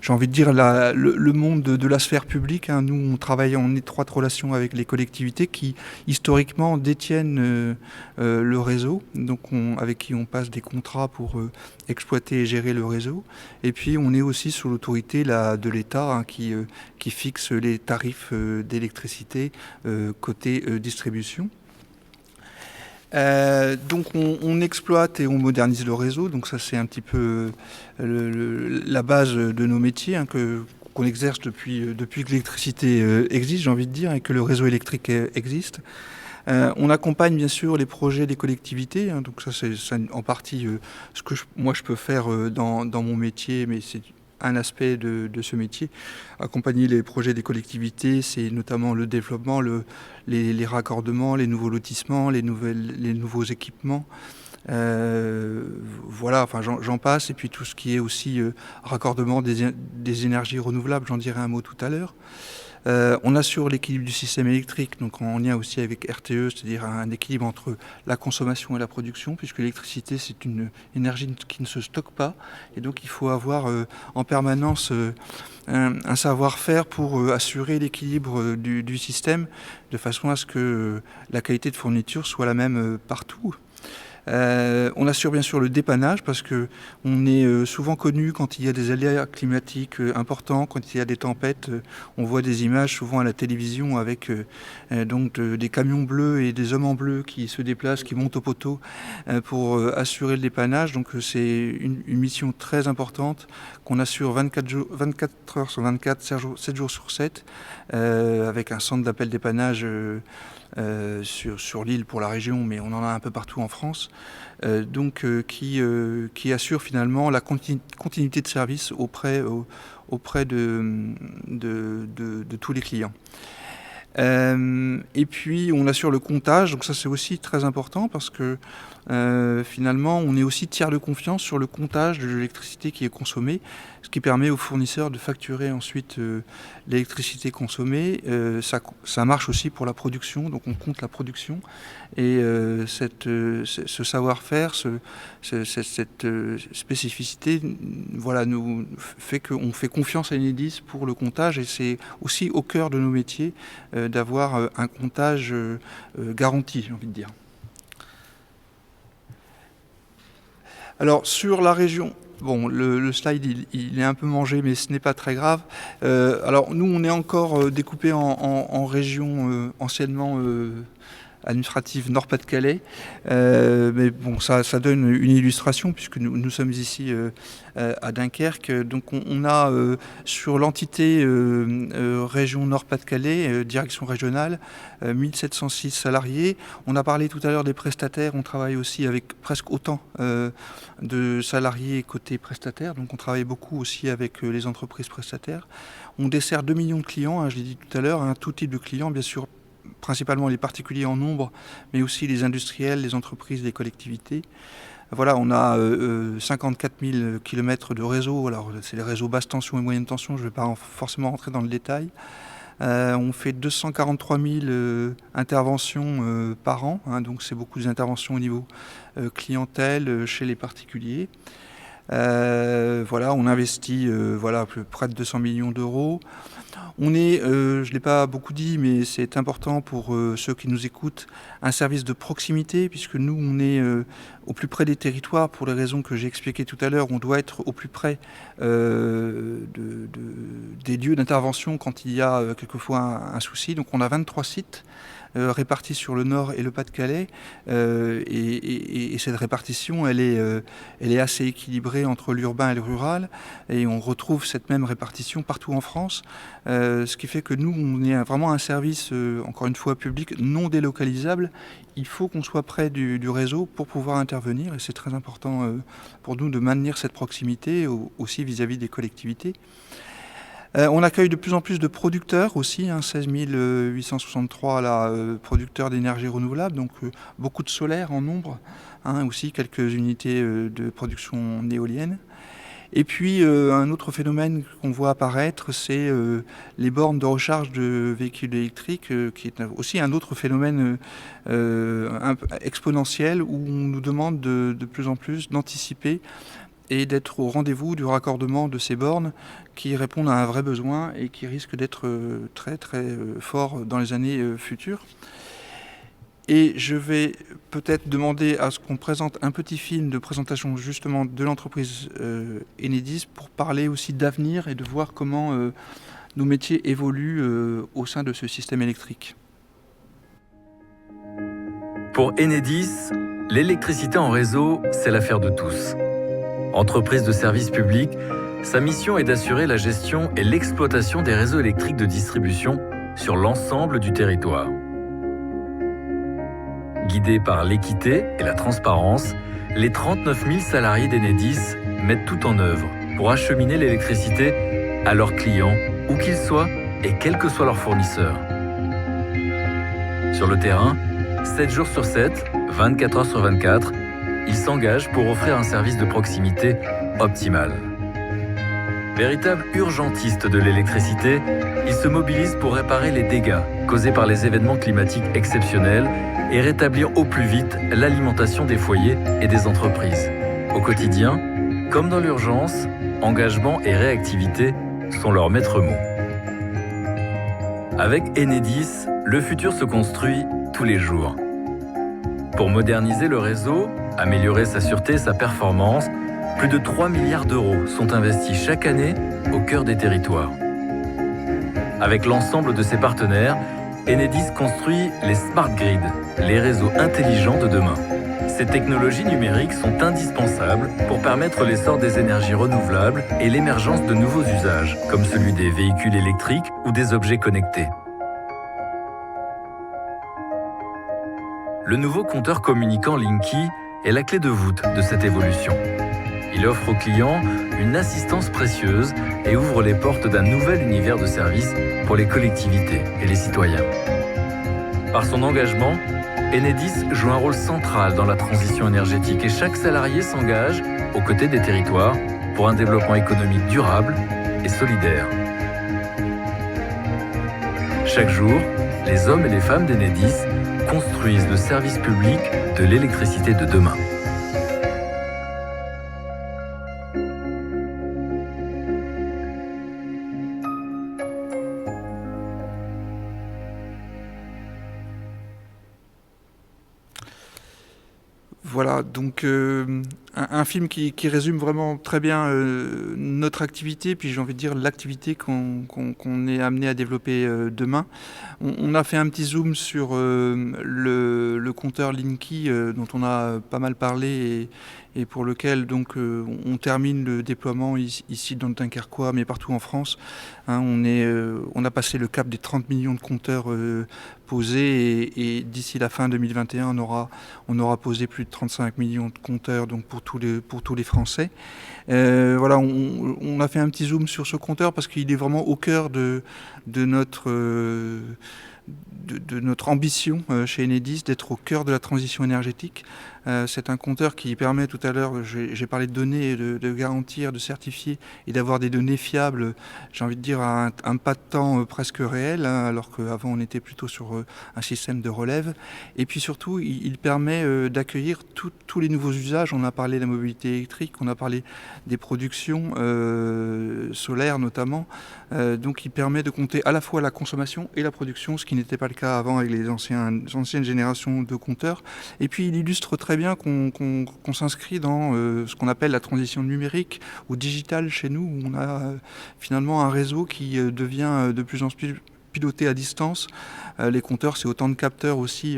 j'ai envie de dire, le monde de la sphère publique. Hein. Nous, on travaille en étroite relation avec les collectivités qui, historiquement, détiennent le réseau, donc avec qui on passe des contrats pour exploiter et gérer le réseau. Et puis, on est aussi sous l'autorité de l'État, hein, qui fixe les tarifs d'électricité côté distribution. Donc on exploite et on modernise le réseau, donc ça c'est un petit peu la base de nos métiers, hein, qu'on exerce depuis que l'électricité existe, j'ai envie de dire, et que le réseau électrique existe. On accompagne bien sûr les projets des collectivités, hein, donc ça c'est en partie ce que moi je peux faire dans mon métier, mais c'est un aspect de ce métier. Accompagner les projets des collectivités, c'est notamment le développement, les raccordements, les nouveaux lotissements, les nouveaux équipements. Voilà, enfin j'en passe. Et puis tout ce qui est aussi raccordement des énergies renouvelables, j'en dirai un mot tout à l'heure. On assure l'équilibre du système électrique, donc en lien aussi avec RTE, c'est-à-dire un équilibre entre la consommation et la production, puisque l'électricité c'est une énergie qui ne se stocke pas, et donc il faut avoir en permanence un savoir-faire pour assurer l'équilibre du système, de façon à ce que la qualité de fourniture soit la même partout. On assure bien sûr le dépannage, parce que on est souvent connu quand il y a des aléas climatiques importants, quand il y a des tempêtes. On voit des images souvent à la télévision avec donc des camions bleus et des hommes en bleu qui se déplacent, qui montent au poteau pour assurer le dépannage. Donc c'est une mission très importante qu'on assure 24 heures sur 24, 7 jours sur 7, avec un centre d'appel dépannage sur l'île pour la région, mais on en a un peu partout en France, qui assure finalement la continuité de service auprès de tous les clients. Et puis on assure le comptage, donc ça c'est aussi très important, parce que finalement on est aussi tiers de confiance sur le comptage de l'électricité qui est consommée, ce qui permet aux fournisseurs de facturer ensuite l'électricité consommée. Ça marche aussi pour la production, donc on compte la production, et ce savoir-faire, cette spécificité, voilà, nous fait qu'on fait confiance à Enedis pour le comptage, et c'est aussi au cœur de nos métiers d'avoir un comptage garanti, j'ai envie de dire. Alors sur la région, bon, le slide il est un peu mangé, mais ce n'est pas très grave. Alors nous on est encore découpé en régions anciennement administrative Nord-Pas-de-Calais, mais bon, ça donne une illustration, puisque nous sommes ici à Dunkerque. Donc on a sur l'entité région Nord-Pas-de-Calais, direction régionale, 1706 salariés. On a parlé tout à l'heure des prestataires, on travaille aussi avec presque autant de salariés côté prestataires, donc on travaille beaucoup aussi avec les entreprises prestataires. On dessert 2 millions de clients, hein, je l'ai dit tout à l'heure, hein, tout type de clients, bien sûr, principalement les particuliers en nombre, mais aussi les industriels, les entreprises, les collectivités. Voilà, on a 54 000 km de réseau. Alors, c'est les réseaux basse tension et moyenne tension, je ne vais pas forcément rentrer dans le détail. On fait 243 000 interventions par an, hein, donc c'est beaucoup d'interventions au niveau clientèle chez les particuliers. Voilà, on investit près de 200 millions d'euros. On est, je ne l'ai pas beaucoup dit, mais c'est important pour ceux qui nous écoutent, un service de proximité, puisque nous, on est au plus près des territoires, pour les raisons que j'ai expliquées tout à l'heure. On doit être au plus près des lieux d'intervention quand il y a quelquefois un souci. Donc on a 23 sites répartis sur le Nord et le Pas-de-Calais. Et cette répartition, elle est assez équilibrée entre l'urbain et le rural. Et on retrouve cette même répartition partout en France. Ce qui fait que nous, on est vraiment un service, encore une fois, public, non délocalisable. Il faut qu'on soit près du réseau pour pouvoir intervenir. Et c'est très important pour nous de maintenir cette proximité aussi vis-à-vis des collectivités. On accueille de plus en plus de producteurs aussi, 16 863 là, producteurs d'énergie renouvelable, donc beaucoup de solaire en nombre, aussi quelques unités de production éolienne. Et puis un autre phénomène qu'on voit apparaître, c'est les bornes de recharge de véhicules électriques, qui est aussi un autre phénomène exponentiel où on nous demande de plus en plus d'anticiper et d'être au rendez-vous du raccordement de ces bornes qui répondent à un vrai besoin et qui risquent d'être très très forts dans les années futures. Et je vais peut-être demander à ce qu'on présente un petit film de présentation justement de l'entreprise Enedis pour parler aussi d'avenir et de voir comment nos métiers évoluent au sein de ce système électrique. Pour Enedis, l'électricité en réseau, c'est l'affaire de tous. Entreprise de service public, sa mission est d'assurer la gestion et l'exploitation des réseaux électriques de distribution sur l'ensemble du territoire. Guidés par l'équité et la transparence, les 39 000 salariés d'Enedis mettent tout en œuvre pour acheminer l'électricité à leurs clients, où qu'ils soient et quel que soit leur fournisseur. Sur le terrain, 7 jours sur 7, 24 heures sur 24, ils s'engagent pour offrir un service de proximité optimal. Véritable urgentiste de l'électricité, ils se mobilisent pour réparer les dégâts causés par les événements climatiques exceptionnels et rétablir au plus vite l'alimentation des foyers et des entreprises. Au quotidien, comme dans l'urgence, engagement et réactivité sont leurs maîtres mots. Avec Enedis, le futur se construit tous les jours. Pour moderniser le réseau, améliorer sa sûreté et sa performance, plus de 3 milliards d'euros sont investis chaque année au cœur des territoires. Avec l'ensemble de ses partenaires, Enedis construit les smart grids, les réseaux intelligents de demain. Ces technologies numériques sont indispensables pour permettre l'essor des énergies renouvelables et l'émergence de nouveaux usages, comme celui des véhicules électriques ou des objets connectés. Le nouveau compteur communicant Linky est la clé de voûte de cette évolution. Il offre aux clients une assistance précieuse et ouvre les portes d'un nouvel univers de services pour les collectivités et les citoyens. Par son engagement, Enedis joue un rôle central dans la transition énergétique et chaque salarié s'engage aux côtés des territoires pour un développement économique durable et solidaire. Chaque jour, les hommes et les femmes d'Enedis construisent le service public de l'électricité de demain. Voilà, donc un film qui résume vraiment très bien notre activité, puis j'ai envie de dire l'activité qu'on est amené à développer demain. On a fait un petit zoom sur le compteur Linky dont on a pas mal parlé et pour lequel donc on termine le déploiement ici dans le Dunkerquois, mais partout en France. On a passé le cap des 30 millions de compteurs posés et d'ici la fin 2021, on aura posé plus de 35 millions de compteurs donc pour tous les Français. Voilà, on a fait un petit zoom sur ce compteur parce qu'il est vraiment au cœur de notre ambition chez Enedis d'être au cœur de la transition énergétique. C'est un compteur qui permet, tout à l'heure, j'ai parlé de données, de garantir, de certifier et d'avoir des données fiables, j'ai envie de dire à un pas de temps presque réel, alors qu'avant on était plutôt sur un système de relève. Et puis surtout, il permet d'accueillir tous les nouveaux usages. On a parlé de la mobilité électrique, on a parlé des productions solaires notamment. Donc il permet de compter à la fois la consommation et la production, ce qui n'était pas le cas avant avec les anciennes générations de compteurs. Et puis il illustre très bien qu'on s'inscrit dans ce qu'on appelle la transition numérique ou digitale chez nous, où on a finalement un réseau qui devient de plus en pilotés à distance. Les compteurs, c'est autant de capteurs aussi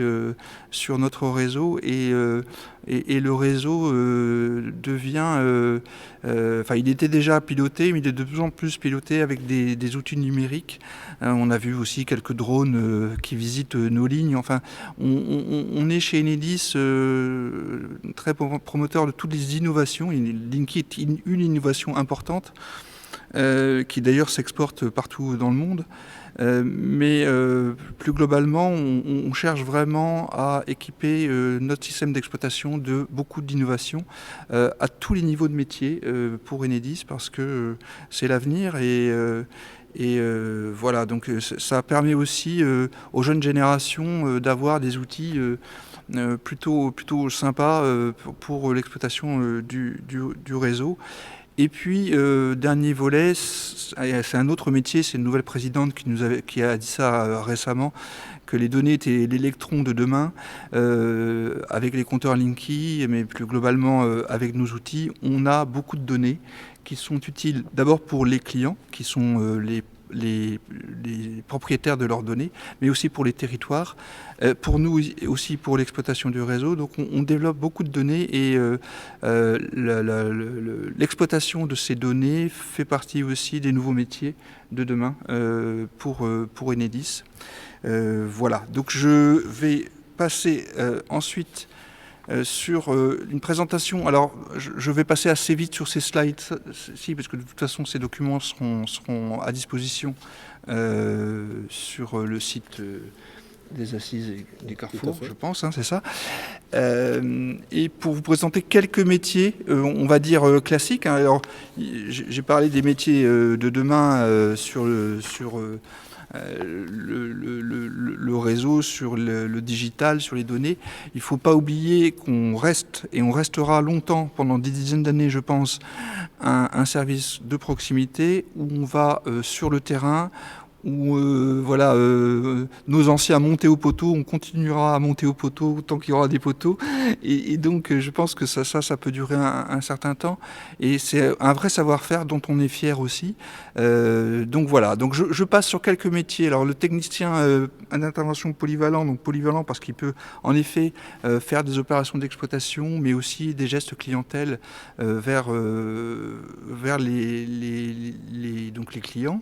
sur notre réseau et le réseau devient... il était déjà piloté, mais il est de plus en plus piloté avec des outils numériques. On a vu aussi quelques drones qui visitent nos lignes. Enfin, on est chez Enedis très promoteur de toutes les innovations. Linky est une innovation importante qui d'ailleurs s'exporte partout dans le monde. Mais plus globalement, on cherche vraiment à équiper notre système d'exploitation de beaucoup d'innovations à tous les niveaux de métier pour Enedis parce que c'est l'avenir et voilà, donc ça permet aussi aux jeunes générations d'avoir des outils plutôt sympas pour l'exploitation du réseau. Et puis, dernier volet, c'est un autre métier, c'est une nouvelle présidente qui a dit ça récemment, que les données étaient l'électron de demain, avec les compteurs Linky, mais plus globalement avec nos outils, on a beaucoup de données qui sont utiles d'abord pour les clients, qui sont les propriétaires de leurs données, mais aussi pour les territoires, pour nous aussi pour l'exploitation du réseau. Donc on développe beaucoup de données et l'exploitation de ces données fait partie aussi des nouveaux métiers de demain pour Enedis. Voilà, donc je vais passer ensuite sur une présentation. Alors, je vais passer assez vite sur ces slides, parce que de toute façon, ces documents seront à disposition sur le site des Assises et des Carrefours, je pense, c'est ça. Et pour vous présenter quelques métiers, on va dire classiques. Alors, j'ai parlé des métiers de demain sur le réseau, sur le digital, sur les données. Il ne faut pas oublier qu'on reste, et on restera longtemps, pendant des dizaines d'années, je pense, un service de proximité où on va sur le terrain, où nos anciens montaient au poteau, on continuera à monter au poteau tant qu'il y aura des poteaux. Et donc, je pense que ça peut durer un certain temps. Et c'est un vrai savoir-faire dont on est fier aussi. Donc voilà, donc je passe sur quelques métiers. Alors le technicien d'intervention polyvalent, donc polyvalent parce qu'il peut en effet faire des opérations d'exploitation, mais aussi des gestes clientèle vers donc les clients.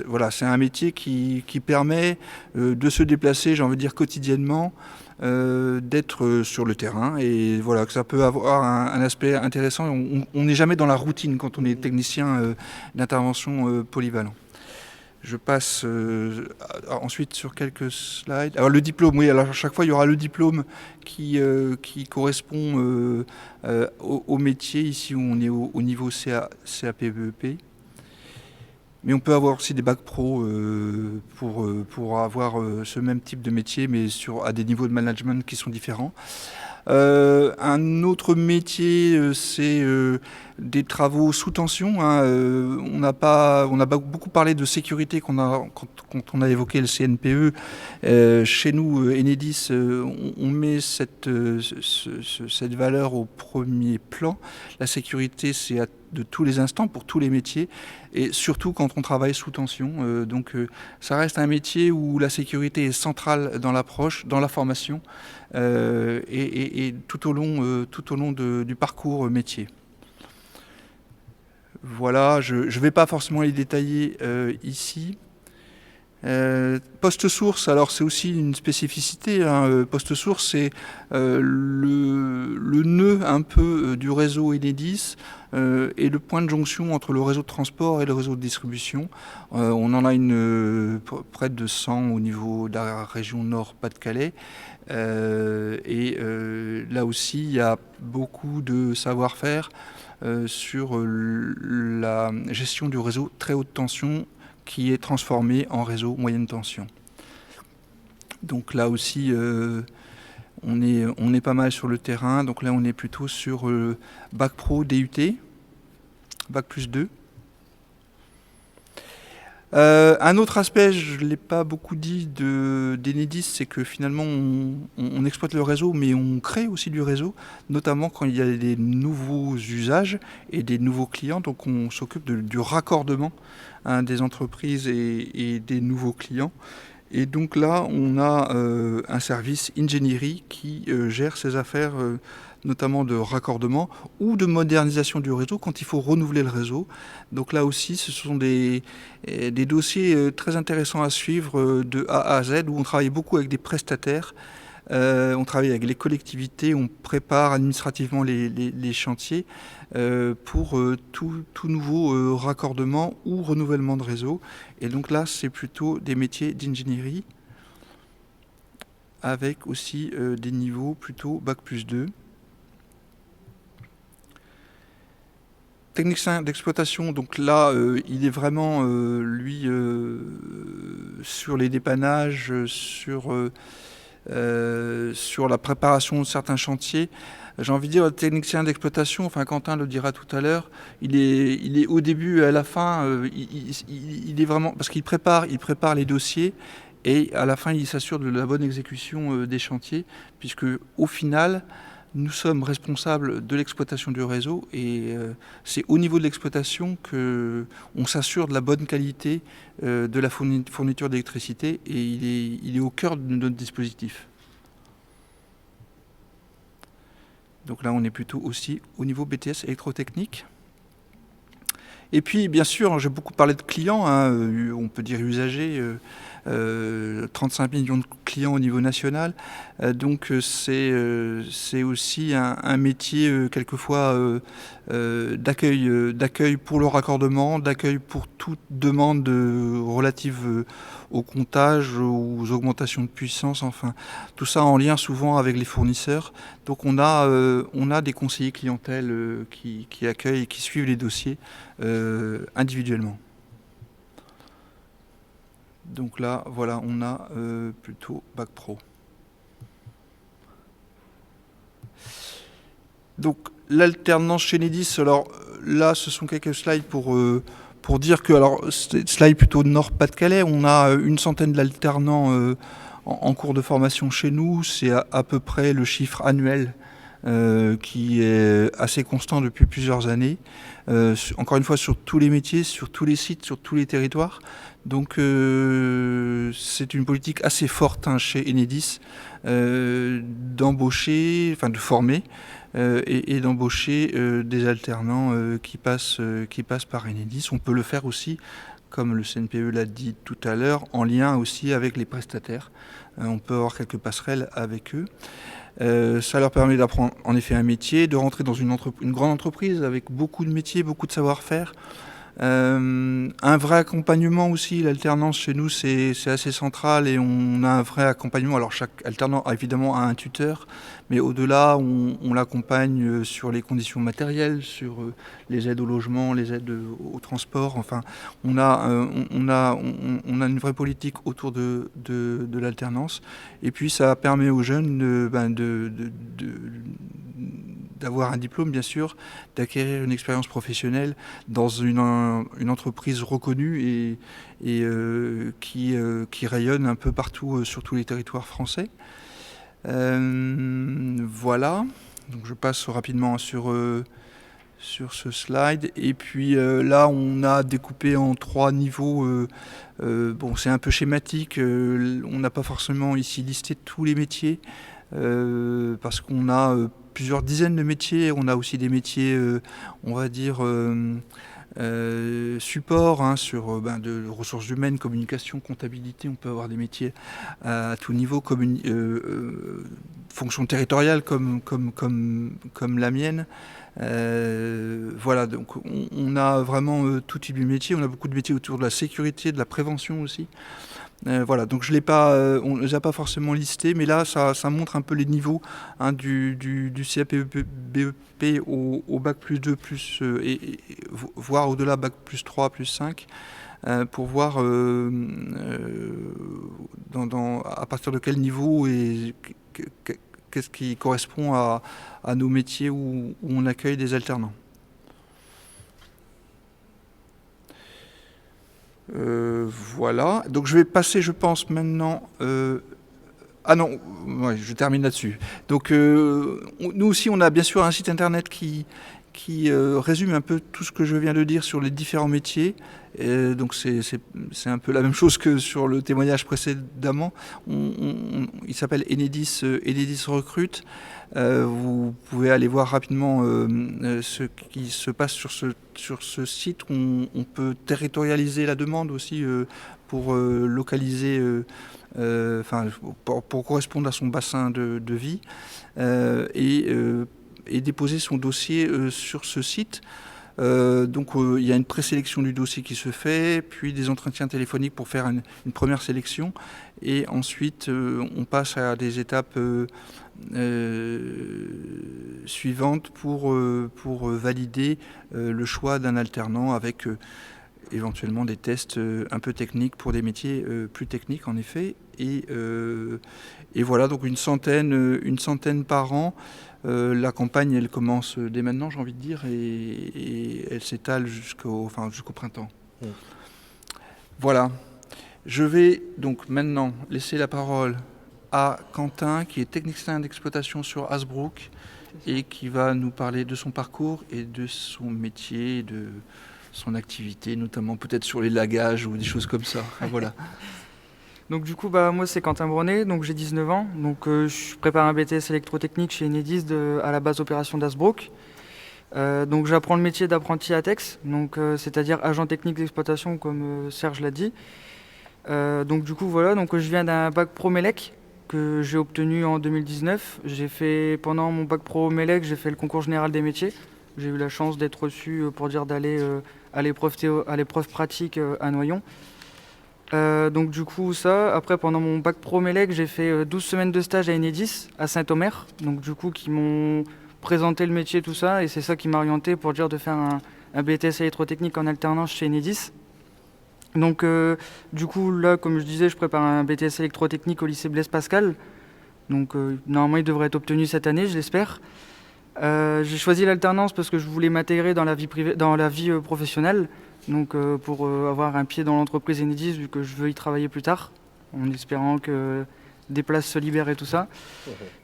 Voilà, c'est un métier qui permet de se déplacer, j'ai envie de dire quotidiennement, d'être sur le terrain et voilà, que ça peut avoir un aspect intéressant. On n'est jamais dans la routine quand on est technicien d'intervention polyvalent. Je passe ensuite sur quelques slides. Alors le diplôme, oui, alors à chaque fois il y aura le diplôme qui correspond au métier. Ici on est au niveau CAPEP. Mais on peut avoir aussi des bacs pro pour avoir ce même type de métier, mais à des niveaux de management qui sont différents. Un autre métier, c'est des travaux sous tension. On a beaucoup parlé de sécurité quand on a évoqué le CNPE. Chez nous, Enedis, on met cette valeur au premier plan. La sécurité, c'est de tous les instants, pour tous les métiers, et surtout quand on travaille sous tension. Donc ça reste un métier où la sécurité est centrale dans l'approche, dans la formation, et tout au long du parcours métier. Voilà, je ne vais pas forcément les détailler ici. Poste-source, alors c'est aussi une spécificité. Poste-source, c'est le nœud un peu du réseau Enedis et le point de jonction entre le réseau de transport et le réseau de distribution. On en a près de 100 au niveau de la région Nord-Pas-de-Calais. Et là aussi, il y a beaucoup de savoir-faire sur la gestion du réseau très haute tension qui est transformé en réseau moyenne tension. Donc là aussi, on est pas mal sur le terrain. Donc là, on est plutôt sur Bac Pro DUT, Bac plus 2. Un autre aspect, je ne l'ai pas beaucoup dit d'Enedis, c'est que finalement on exploite le réseau, mais on crée aussi du réseau, notamment quand il y a des nouveaux usages et des nouveaux clients. Donc on s'occupe du raccordement des entreprises et des nouveaux clients. Et donc là, on a un service ingénierie qui gère ces affaires, notamment de raccordement ou de modernisation du réseau quand il faut renouveler le réseau. Donc là aussi, ce sont des dossiers très intéressants à suivre de A à Z, où on travaille beaucoup avec des prestataires. On travaille avec les collectivités, on prépare administrativement les chantiers pour tout nouveau raccordement ou renouvellement de réseau. Et donc là, c'est plutôt des métiers d'ingénierie avec aussi des niveaux plutôt Bac+2. Technicien d'exploitation, donc là, il est vraiment, lui, sur les dépannages, sur la préparation de certains chantiers. J'ai envie de dire, le technicien d'exploitation, enfin Quentin le dira tout à l'heure, il est au début et à la fin, il est vraiment, parce qu'il prépare les dossiers, et à la fin il s'assure de la bonne exécution des chantiers, puisque au final, nous sommes responsables de l'exploitation du réseau, et c'est au niveau de l'exploitation qu'on s'assure de la bonne qualité de la fourniture d'électricité, et il est au cœur de notre dispositif. Donc là, on est plutôt aussi au niveau BTS électrotechnique. Et puis, bien sûr, j'ai beaucoup parlé de clients, on peut dire usagers, 35 millions de clients au niveau national. Donc c'est aussi un métier quelquefois d'accueil pour le raccordement, d'accueil pour toute demande relative au comptage, aux augmentations de puissance, enfin tout ça en lien souvent avec les fournisseurs. Donc on a des conseillers clientèle qui accueillent et qui suivent les dossiers individuellement. Donc là, voilà, on a plutôt Bac Pro. Donc l'alternance chez Enedis, alors là, ce sont quelques slides pour dire que, alors, slide plutôt Nord-Pas-de-Calais, on a une centaine d'alternants en cours de formation chez nous. C'est à peu près le chiffre annuel qui est assez constant depuis plusieurs années. Encore une fois, sur tous les métiers, sur tous les sites, sur tous les territoires. Donc c'est une politique assez forte chez Enedis d'embaucher, enfin de former et d'embaucher des alternants qui passent par Enedis. On peut le faire aussi, comme le CNPE l'a dit tout à l'heure, en lien aussi avec les prestataires. On peut avoir quelques passerelles avec eux. Ça leur permet d'apprendre en effet un métier, de rentrer dans une grande entreprise avec beaucoup de métiers, beaucoup de savoir-faire. Un vrai accompagnement aussi, l'alternance chez nous c'est assez central, et on a un vrai accompagnement. Alors chaque alternant évidemment a un tuteur, mais au-delà on l'accompagne sur les conditions matérielles, sur les aides au logement, les aides au transport. Enfin on a une vraie politique autour de l'alternance, et puis ça permet aux jeunes d'avoir un diplôme, bien sûr, d'acquérir une expérience professionnelle dans une entreprise reconnue et qui rayonne un peu partout sur tous les territoires français. Voilà, donc je passe rapidement sur ce slide. Et puis là, on a découpé en 3 niveaux. Bon, c'est un peu schématique, on n'a pas forcément ici listé tous les métiers, parce qu'on a plusieurs dizaines de métiers. On a aussi des métiers, on va dire, support sur de ressources humaines, communication, comptabilité. On peut avoir des métiers à tout niveau, fonction territoriale comme la mienne. Voilà, donc on a vraiment tout type de métier. On a beaucoup de métiers autour de la sécurité, de la prévention aussi. Voilà, donc on ne les a pas forcément listés, mais là ça montre un peu les niveaux du CAP-BEP au Bac+2 et voire au-delà Bac+3, +5, pour voir à partir de quel niveau et qu'est-ce qui correspond à nos métiers où on accueille des alternants. voilà. Donc je vais passer, je pense, maintenant... Ah non, ouais, je termine là-dessus. Donc nous aussi, on a bien sûr un site internet qui résume un peu tout ce que je viens de dire sur les différents métiers. Donc c'est un peu la même chose que sur le témoignage précédemment. Il s'appelle Enedis Recrute. Vous pouvez aller voir rapidement ce qui se passe sur ce site. On peut territorialiser la demande aussi pour localiser, pour correspondre à son bassin de vie et déposer son dossier sur ce site. Donc il y a une présélection du dossier qui se fait, puis des entretiens téléphoniques pour faire une première sélection, et ensuite on passe à des étapes suivantes pour valider le choix d'un alternant avec éventuellement des tests un peu techniques pour des métiers plus techniques en effet, et voilà, donc une centaine par an. La campagne, elle commence dès maintenant, j'ai envie de dire, et elle s'étale jusqu'au printemps. Voilà. Je vais donc maintenant laisser la parole à Quentin, qui est technicien d'exploitation sur Hasbrook et qui va nous parler de son parcours et de son métier, de son activité, notamment peut-être sur les lagages ou des choses comme ça. Voilà. Donc du coup, moi c'est Quentin Brunet, donc j'ai 19 ans, donc je prépare un BTS électrotechnique chez Enedis à la base opération d'Hasbrook. Donc j'apprends le métier d'apprenti ATEX, donc c'est-à-dire agent technique d'exploitation comme Serge l'a dit. Donc du coup voilà, donc je viens d'un bac pro MELEC que j'ai obtenu en 2019. Pendant mon bac pro MELEC, j'ai fait le concours général des métiers. J'ai eu la chance d'être reçu pour dire d'aller à l'épreuve pratique à Noyon. Donc du coup après pendant mon bac pro MELEC, j'ai fait 12 semaines de stage à Enedis, à Saint-Omer, donc du coup qui m'ont présenté le métier, tout ça, et c'est ça qui m'a orienté pour dire de faire un BTS électrotechnique en alternance chez Enedis. Donc du coup là, comme je disais, je prépare un BTS électrotechnique au lycée Blaise Pascal, donc normalement il devrait être obtenu cette année, je l'espère. J'ai choisi l'alternance parce que je voulais m'intégrer dans la vie professionnelle. Donc pour avoir un pied dans l'entreprise Enedis, vu que je veux y travailler plus tard, en espérant que des places se libèrent et tout ça.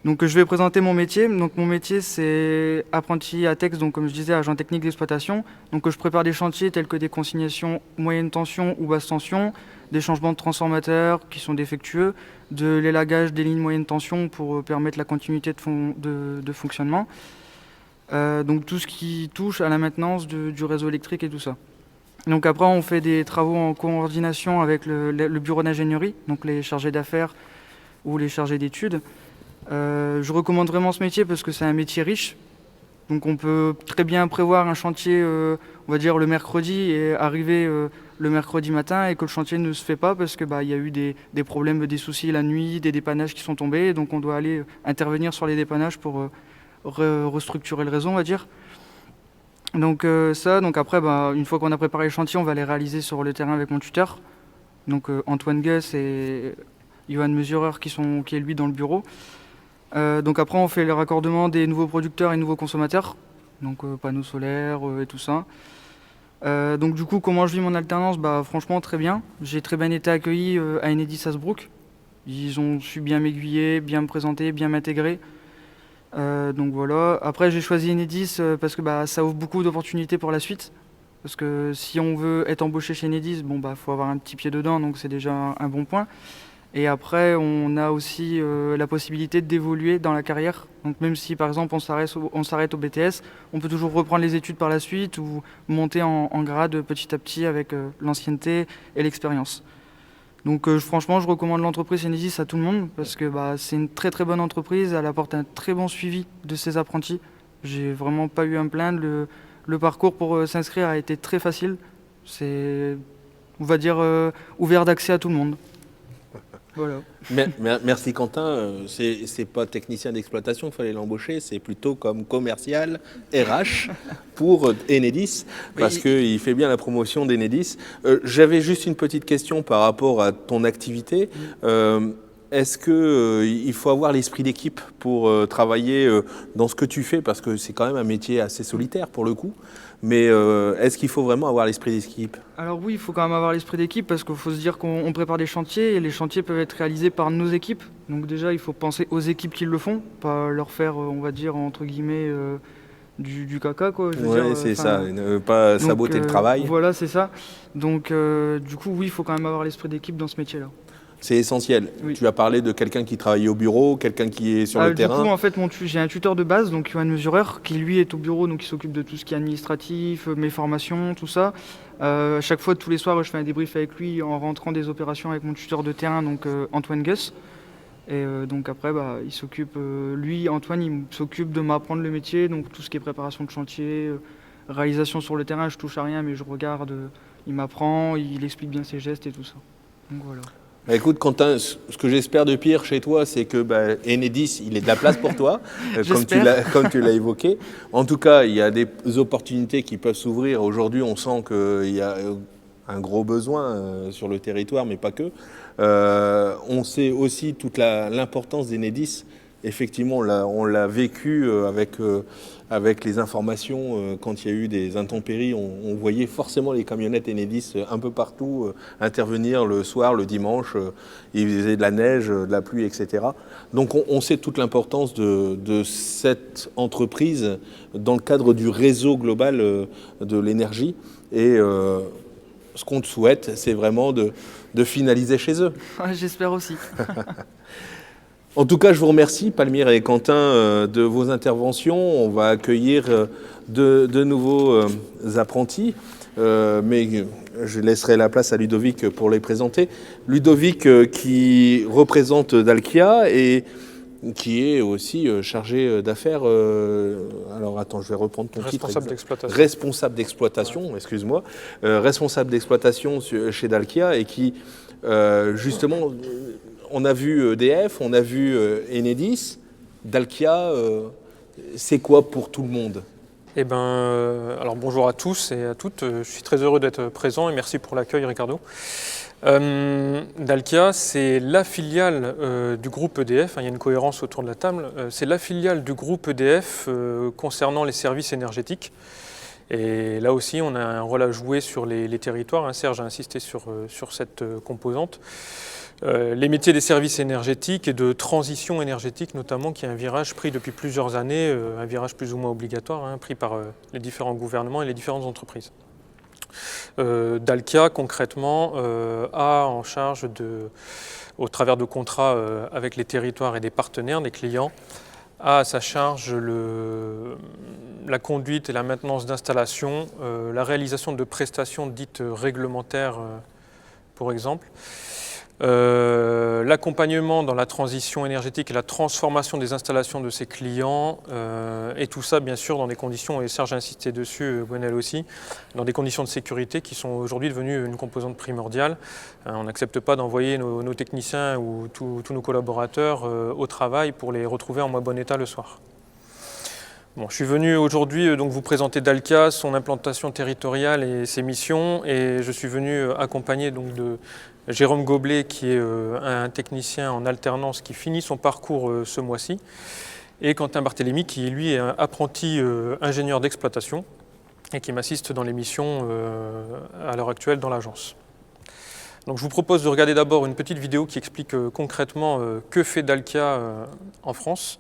Donc je vais présenter mon métier. Donc mon métier c'est apprenti ATEX, donc comme je disais, agent technique d'exploitation. Donc je prépare des chantiers tels que des consignations moyenne tension ou basse tension, des changements de transformateurs qui sont défectueux, de l'élagage des lignes moyenne tension pour permettre la continuité de fonctionnement. Donc tout ce qui touche à la maintenance du réseau électrique et tout ça. Donc après, on fait des travaux en coordination avec le bureau d'ingénierie, donc les chargés d'affaires ou les chargés d'études. Je recommande vraiment ce métier parce que c'est un métier riche. Donc on peut très bien prévoir un chantier, on va dire le mercredi, et arriver le mercredi matin et que le chantier ne se fait pas parce que y a eu des problèmes, des soucis la nuit, des dépannages qui sont tombés. Et donc on doit aller intervenir sur les dépannages pour restructurer le réseau, on va dire. Donc donc après, une fois qu'on a préparé le chantier, on va les réaliser sur le terrain avec mon tuteur. Donc Antoine Guess et Johan Mesureur qui est lui dans le bureau. Donc après, on fait le raccordement des nouveaux producteurs et nouveaux consommateurs. Donc panneaux solaires et tout ça. Donc du coup, comment je vis mon alternance ? Franchement, très bien. J'ai très bien été accueilli à Enedis Hasbrook. Ils ont su bien m'aiguiller, bien me présenter, bien m'intégrer. Donc voilà. Après, j'ai choisi Enedis parce que ça ouvre beaucoup d'opportunités pour la suite. Parce que si on veut être embauché chez Enedis, faut avoir un petit pied dedans, donc c'est déjà un bon point. Et après, on a aussi la possibilité d'évoluer dans la carrière. Donc même si par exemple on s'arrête au BTS, on peut toujours reprendre les études par la suite ou monter en grade petit à petit avec l'ancienneté et l'expérience. Donc franchement, je recommande l'entreprise Enedis à tout le monde parce que c'est une très très bonne entreprise, elle apporte un très bon suivi de ses apprentis. J'ai vraiment pas eu à me plaindre, le parcours pour s'inscrire a été très facile. C'est, on va dire, ouvert d'accès à tout le monde. Voilà. Merci Quentin, c'est pas technicien d'exploitation, il fallait l'embaucher, c'est plutôt comme commercial RH pour Enedis, parce qu'il fait bien la promotion d'Enedis. J'avais juste une petite question par rapport à ton activité. est-ce qu'il faut avoir l'esprit d'équipe pour travailler dans ce que tu fais? Parce que c'est quand même un métier assez solitaire pour le coup. Mais est-ce qu'il faut vraiment avoir l'esprit d'équipe? Alors oui, il faut quand même avoir l'esprit d'équipe parce qu'il faut se dire qu'on prépare des chantiers et les chantiers peuvent être réalisés par nos équipes. Donc déjà, il faut penser aux équipes qui le font, pas leur faire, on va dire, entre guillemets, du caca, quoi. Oui, c'est ça, ne pas saboter le travail. Voilà, c'est ça. Donc du coup, oui, il faut quand même avoir l'esprit d'équipe dans ce métier-là. C'est essentiel. Oui. Tu as parlé de quelqu'un qui travaille au bureau, quelqu'un qui est sur le terrain. Du coup, en fait, j'ai un tuteur de base, donc Johan Mesureur, qui lui est au bureau, donc il s'occupe de tout ce qui est administratif, mes formations, tout ça. À chaque fois, tous les soirs, je fais un débrief avec lui en rentrant des opérations avec mon tuteur de terrain, donc Antoine Gus. Et donc après, il s'occupe, lui, Antoine, il s'occupe de m'apprendre le métier, donc tout ce qui est préparation de chantier, réalisation sur le terrain, je touche à rien, mais je regarde, il m'apprend, il explique bien ses gestes et tout ça. Donc voilà. Écoute Quentin, ce que j'espère de pire chez toi, c'est que Enedis, il est de la place pour toi, comme tu l'as évoqué. En tout cas, il y a des opportunités qui peuvent s'ouvrir. Aujourd'hui, on sent qu'il y a un gros besoin sur le territoire, mais pas que. On sait aussi toute l'importance d'Enedis. Effectivement, on l'a vécu avec les informations. Quand il y a eu des intempéries, on voyait forcément les camionnettes Enedis un peu partout intervenir le soir, le dimanche. Il faisait de la neige, de la pluie, etc. Donc on sait toute l'importance de cette entreprise dans le cadre du réseau global de l'énergie. Et ce qu'on te souhaite, c'est vraiment de finaliser chez eux. Ouais, j'espère aussi. En tout cas, je vous remercie, Palmyre et Quentin, de vos interventions. On va accueillir de nouveaux apprentis, mais je laisserai la place à Ludovic pour les présenter. Ludovic qui représente Dalkia et qui est aussi chargé d'affaires. Alors attends, je vais reprendre ton titre. Responsable d'exploitation, excuse-moi. Responsable d'exploitation chez Dalkia et qui, justement... On a vu EDF, on a vu Enedis. Dalkia, c'est quoi pour tout le monde? Alors bonjour à tous et à toutes. Je suis très heureux d'être présent et merci pour l'accueil, Ricardo. Dalkia, c'est la filiale du groupe EDF. Il y a une cohérence autour de la table. C'est la filiale du groupe EDF concernant les services énergétiques. Et là aussi, on a un rôle à jouer sur les territoires. Serge a insisté sur cette composante. Les métiers des services énergétiques et de transition énergétique notamment, qui est un virage pris depuis plusieurs années, un virage plus ou moins obligatoire, pris par les différents gouvernements et les différentes entreprises. Dalkia, concrètement, a en charge, au travers de contrats avec les territoires et des partenaires, des clients, a à sa charge la conduite et la maintenance d'installations, la réalisation de prestations dites réglementaires, pour exemple, l'accompagnement dans la transition énergétique et la transformation des installations de ses clients, et tout ça bien sûr dans des conditions, et Serge a insisté dessus, Gwenel aussi, dans des conditions de sécurité qui sont aujourd'hui devenues une composante primordiale. On n'accepte pas d'envoyer nos techniciens ou tous nos collaborateurs au travail pour les retrouver en moins bon état le soir. Bon, je suis venu aujourd'hui donc vous présenter Dalkia, son implantation territoriale et ses missions, et je suis venu accompagné donc de Jérôme Goblet, qui est un technicien en alternance qui finit son parcours ce mois-ci, et Quentin Barthélémy, qui lui est un apprenti ingénieur d'exploitation et qui m'assiste dans les missions à l'heure actuelle dans l'agence. Donc je vous propose de regarder d'abord une petite vidéo qui explique concrètement que fait Dalkia en France,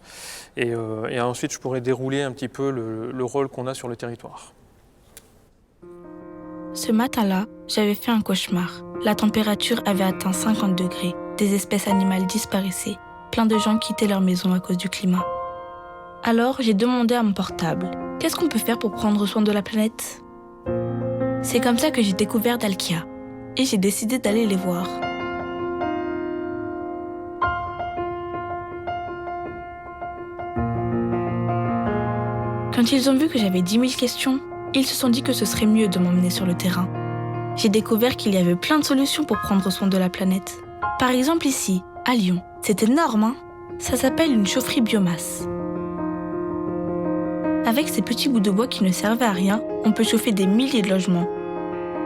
et ensuite je pourrai dérouler un petit peu le rôle qu'on a sur le territoire. Ce matin-là, j'avais fait un cauchemar. La température avait atteint 50 degrés, des espèces animales disparaissaient, plein de gens quittaient leur maison à cause du climat. Alors j'ai demandé à mon portable, qu'est-ce qu'on peut faire pour prendre soin de la planète? C'est comme ça que j'ai découvert Dalkia, et j'ai décidé d'aller les voir. Quand ils ont vu que j'avais 10 000 questions, ils se sont dit que ce serait mieux de m'emmener sur le terrain. J'ai découvert qu'il y avait plein de solutions pour prendre soin de la planète. Par exemple ici, à Lyon. C'est énorme, hein? Ça s'appelle une chaufferie biomasse. Avec ces petits bouts de bois qui ne servaient à rien, on peut chauffer des milliers de logements.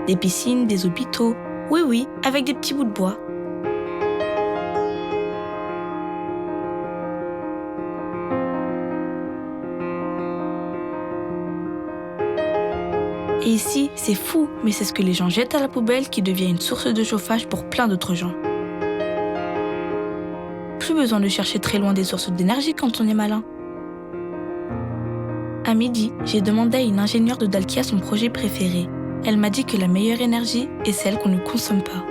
Des piscines, des hôpitaux. Oui, avec des petits bouts de bois. Et ici, c'est fou, mais c'est ce que les gens jettent à la poubelle qui devient une source de chauffage pour plein d'autres gens. Plus besoin de chercher très loin des sources d'énergie quand on est malin. À midi, j'ai demandé à une ingénieure de Dalkia son projet préféré. Elle m'a dit que la meilleure énergie est celle qu'on ne consomme pas.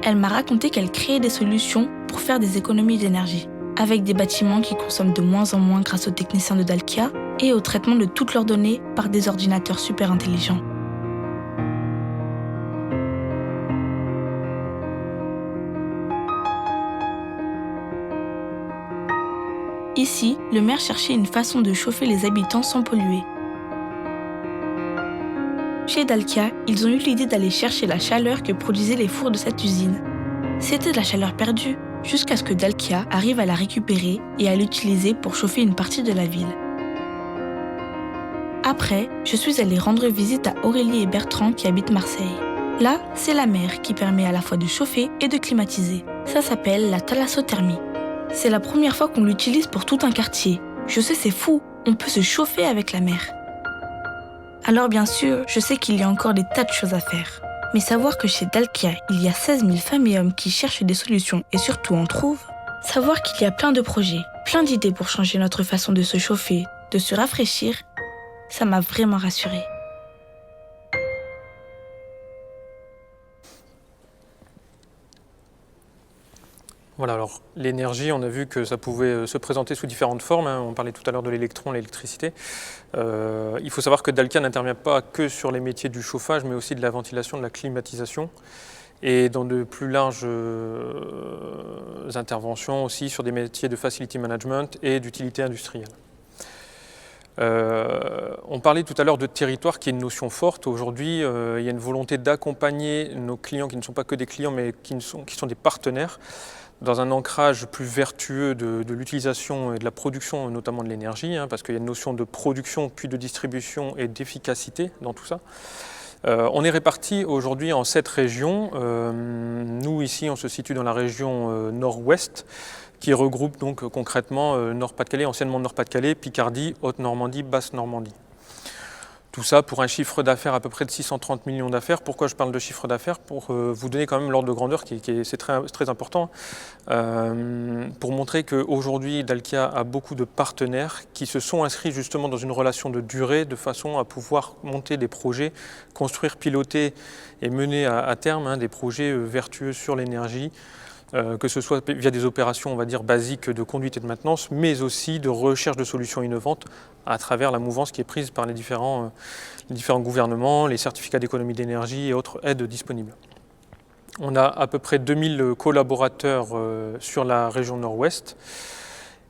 Elle m'a raconté qu'elle créait des solutions pour faire des économies d'énergie, avec des bâtiments qui consomment de moins en moins grâce aux techniciens de Dalkia et au traitement de toutes leurs données par des ordinateurs super intelligents. Ici, le maire cherchait une façon de chauffer les habitants sans polluer. Chez Dalkia, ils ont eu l'idée d'aller chercher la chaleur que produisaient les fours de cette usine. C'était de la chaleur perdue, jusqu'à ce que Dalkia arrive à la récupérer et à l'utiliser pour chauffer une partie de la ville. Après, je suis allée rendre visite à Aurélie et Bertrand qui habitent Marseille. Là, c'est la mer qui permet à la fois de chauffer et de climatiser. Ça s'appelle la thalassothermie. C'est la première fois qu'on l'utilise pour tout un quartier. Je sais, c'est fou, on peut se chauffer avec la mer. Alors bien sûr, je sais qu'il y a encore des tas de choses à faire. Mais savoir que chez Dalkia, il y a 16 000 femmes et hommes qui cherchent des solutions et surtout en trouvent, savoir qu'il y a plein de projets, plein d'idées pour changer notre façon de se chauffer, de se rafraîchir, ça m'a vraiment rassurée. Voilà, alors l'énergie, on a vu que ça pouvait se présenter sous différentes formes. On parlait tout à l'heure de l'électron, l'électricité. Il faut savoir que Dalkia n'intervient pas que sur les métiers du chauffage, mais aussi de la ventilation, de la climatisation. Et dans de plus larges interventions aussi sur des métiers de facility management et d'utilité industrielle. On parlait tout à l'heure de territoire qui est une notion forte. Aujourd'hui, il y a une volonté d'accompagner nos clients qui ne sont pas que des clients, mais qui sont des partenaires, dans un ancrage plus vertueux de l'utilisation et de la production, notamment de l'énergie, parce qu'il y a une notion de production, puis de distribution et d'efficacité dans tout ça. On est répartis aujourd'hui en 7 régions. Nous, ici, on se situe dans la région nord-ouest, qui regroupe donc concrètement Nord-Pas-de-Calais, anciennement Nord-Pas-de-Calais, Picardie, Haute-Normandie, Basse-Normandie. Tout ça pour un chiffre d'affaires à peu près de 630 millions d'affaires. Pourquoi je parle de chiffre d'affaires? Pour vous donner quand même l'ordre de grandeur, c'est très important, pour montrer qu'aujourd'hui, Dalkia a beaucoup de partenaires qui se sont inscrits justement dans une relation de durée, de façon à pouvoir monter des projets, construire, piloter et mener à terme des projets vertueux sur l'énergie, que ce soit via des opérations, on va dire, basiques de conduite et de maintenance, mais aussi de recherche de solutions innovantes à travers la mouvance qui est prise par les différents gouvernements, les certificats d'économie d'énergie et autres aides disponibles. On a à peu près 2000 collaborateurs sur la région nord-ouest.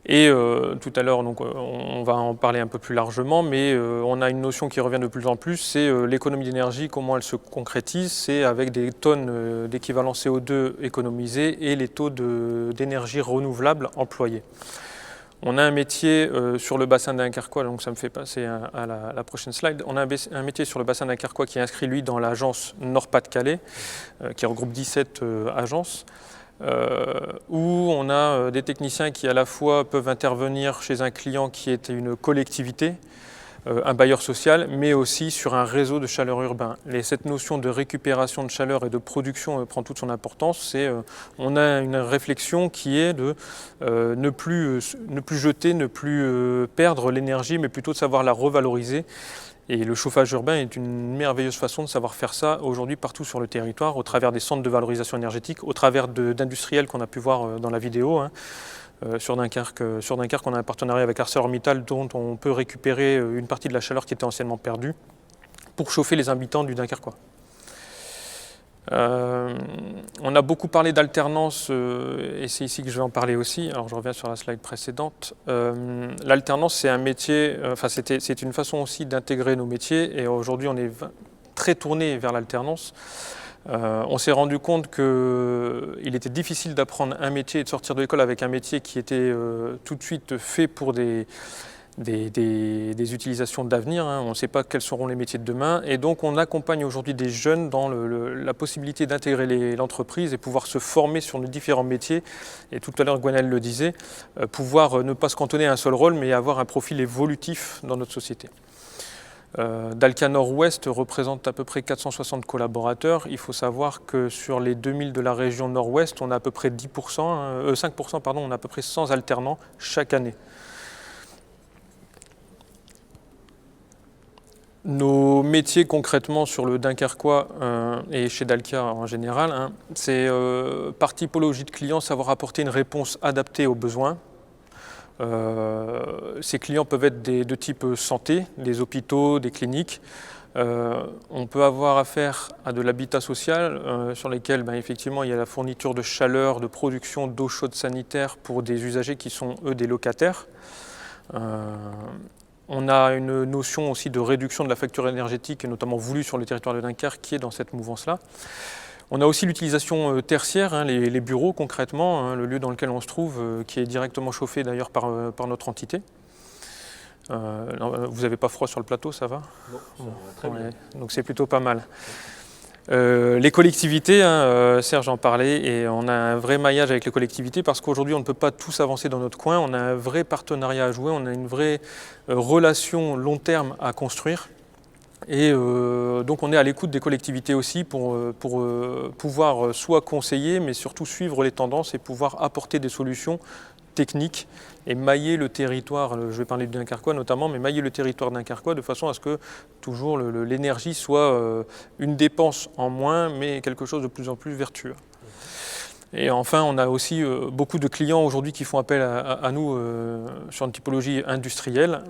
Et tout à l'heure, on va en parler un peu plus largement, mais on a une notion qui revient de plus en plus, c'est l'économie d'énergie, comment elle se concrétise, c'est avec des tonnes d'équivalent CO2 économisées et les taux d'énergie renouvelable employés. On a un métier sur le bassin dunkerquois, donc ça me fait passer à la prochaine slide. On a un métier sur le bassin dunkerquois qui est inscrit, lui, dans l'agence Nord-Pas-de-Calais, qui regroupe 17 agences. Où on a des techniciens qui à la fois peuvent intervenir chez un client qui est une collectivité, un bailleur social, mais aussi sur un réseau de chaleur urbain. Cette notion de récupération de chaleur et de production prend toute son importance. On a une réflexion qui est de ne plus jeter, ne plus perdre l'énergie, mais plutôt de savoir la revaloriser. Et le chauffage urbain est une merveilleuse façon de savoir faire ça aujourd'hui partout sur le territoire, au travers des centres de valorisation énergétique, au travers d'industriels qu'on a pu voir dans la vidéo. Sur Dunkerque, on a un partenariat avec ArcelorMittal dont on peut récupérer une partie de la chaleur qui était anciennement perdue pour chauffer les habitants du Dunkerquois. On a beaucoup parlé d'alternance et c'est ici que je vais en parler aussi. Alors je reviens sur la slide précédente. L'alternance, c'est un métier, c'est une façon aussi d'intégrer nos métiers et aujourd'hui on est très tourné vers l'alternance. On s'est rendu compte qu'il était difficile d'apprendre un métier et de sortir de l'école avec un métier qui était tout de suite fait pour des utilisations d'avenir. On ne sait pas quels seront les métiers de demain. Et donc on accompagne aujourd'hui des jeunes dans la possibilité d'intégrer l'entreprise et pouvoir se former sur les différents métiers. Et tout à l'heure, Gwenaëlle le disait, pouvoir ne pas se cantonner à un seul rôle, mais avoir un profil évolutif dans notre société. Dalkia Nord-Ouest représente à peu près 460 collaborateurs. Il faut savoir que sur les 2000 de la région Nord-Ouest, on a à peu près 5%, on a à peu près 100 alternants chaque année. Nos métiers concrètement sur le Dunkerquois et chez Dalkia en général, c'est par typologie de clients savoir apporter une réponse adaptée aux besoins. Ces clients peuvent être de type santé, des hôpitaux, des cliniques. On peut avoir affaire à de l'habitat social sur lesquels effectivement il y a la fourniture de chaleur, de production d'eau chaude sanitaire pour des usagers qui sont eux des locataires. On a une notion aussi de réduction de la facture énergétique, notamment voulue sur le territoire de Dunkerque, qui est dans cette mouvance-là. On a aussi l'utilisation tertiaire, les bureaux concrètement, le lieu dans lequel on se trouve, qui est directement chauffé d'ailleurs par notre entité. Vous n'avez pas froid sur le plateau, ça va? Non, ça va très bien. Donc c'est plutôt pas mal. Les collectivités, Serge en parlait, et on a un vrai maillage avec les collectivités parce qu'aujourd'hui on ne peut pas tous avancer dans notre coin, on a un vrai partenariat à jouer, on a une vraie relation long terme à construire. Et donc on est à l'écoute des collectivités aussi pour pouvoir soit conseiller, mais surtout suivre les tendances et pouvoir apporter des solutions techniques et mailler le territoire, je vais parler du Dunkerquois notamment, mais mailler le territoire dunkerquois de façon à ce que toujours l'énergie soit une dépense en moins, mais quelque chose de plus en plus vertueux. Et enfin, on a aussi beaucoup de clients aujourd'hui qui font appel à nous sur une typologie industrielle,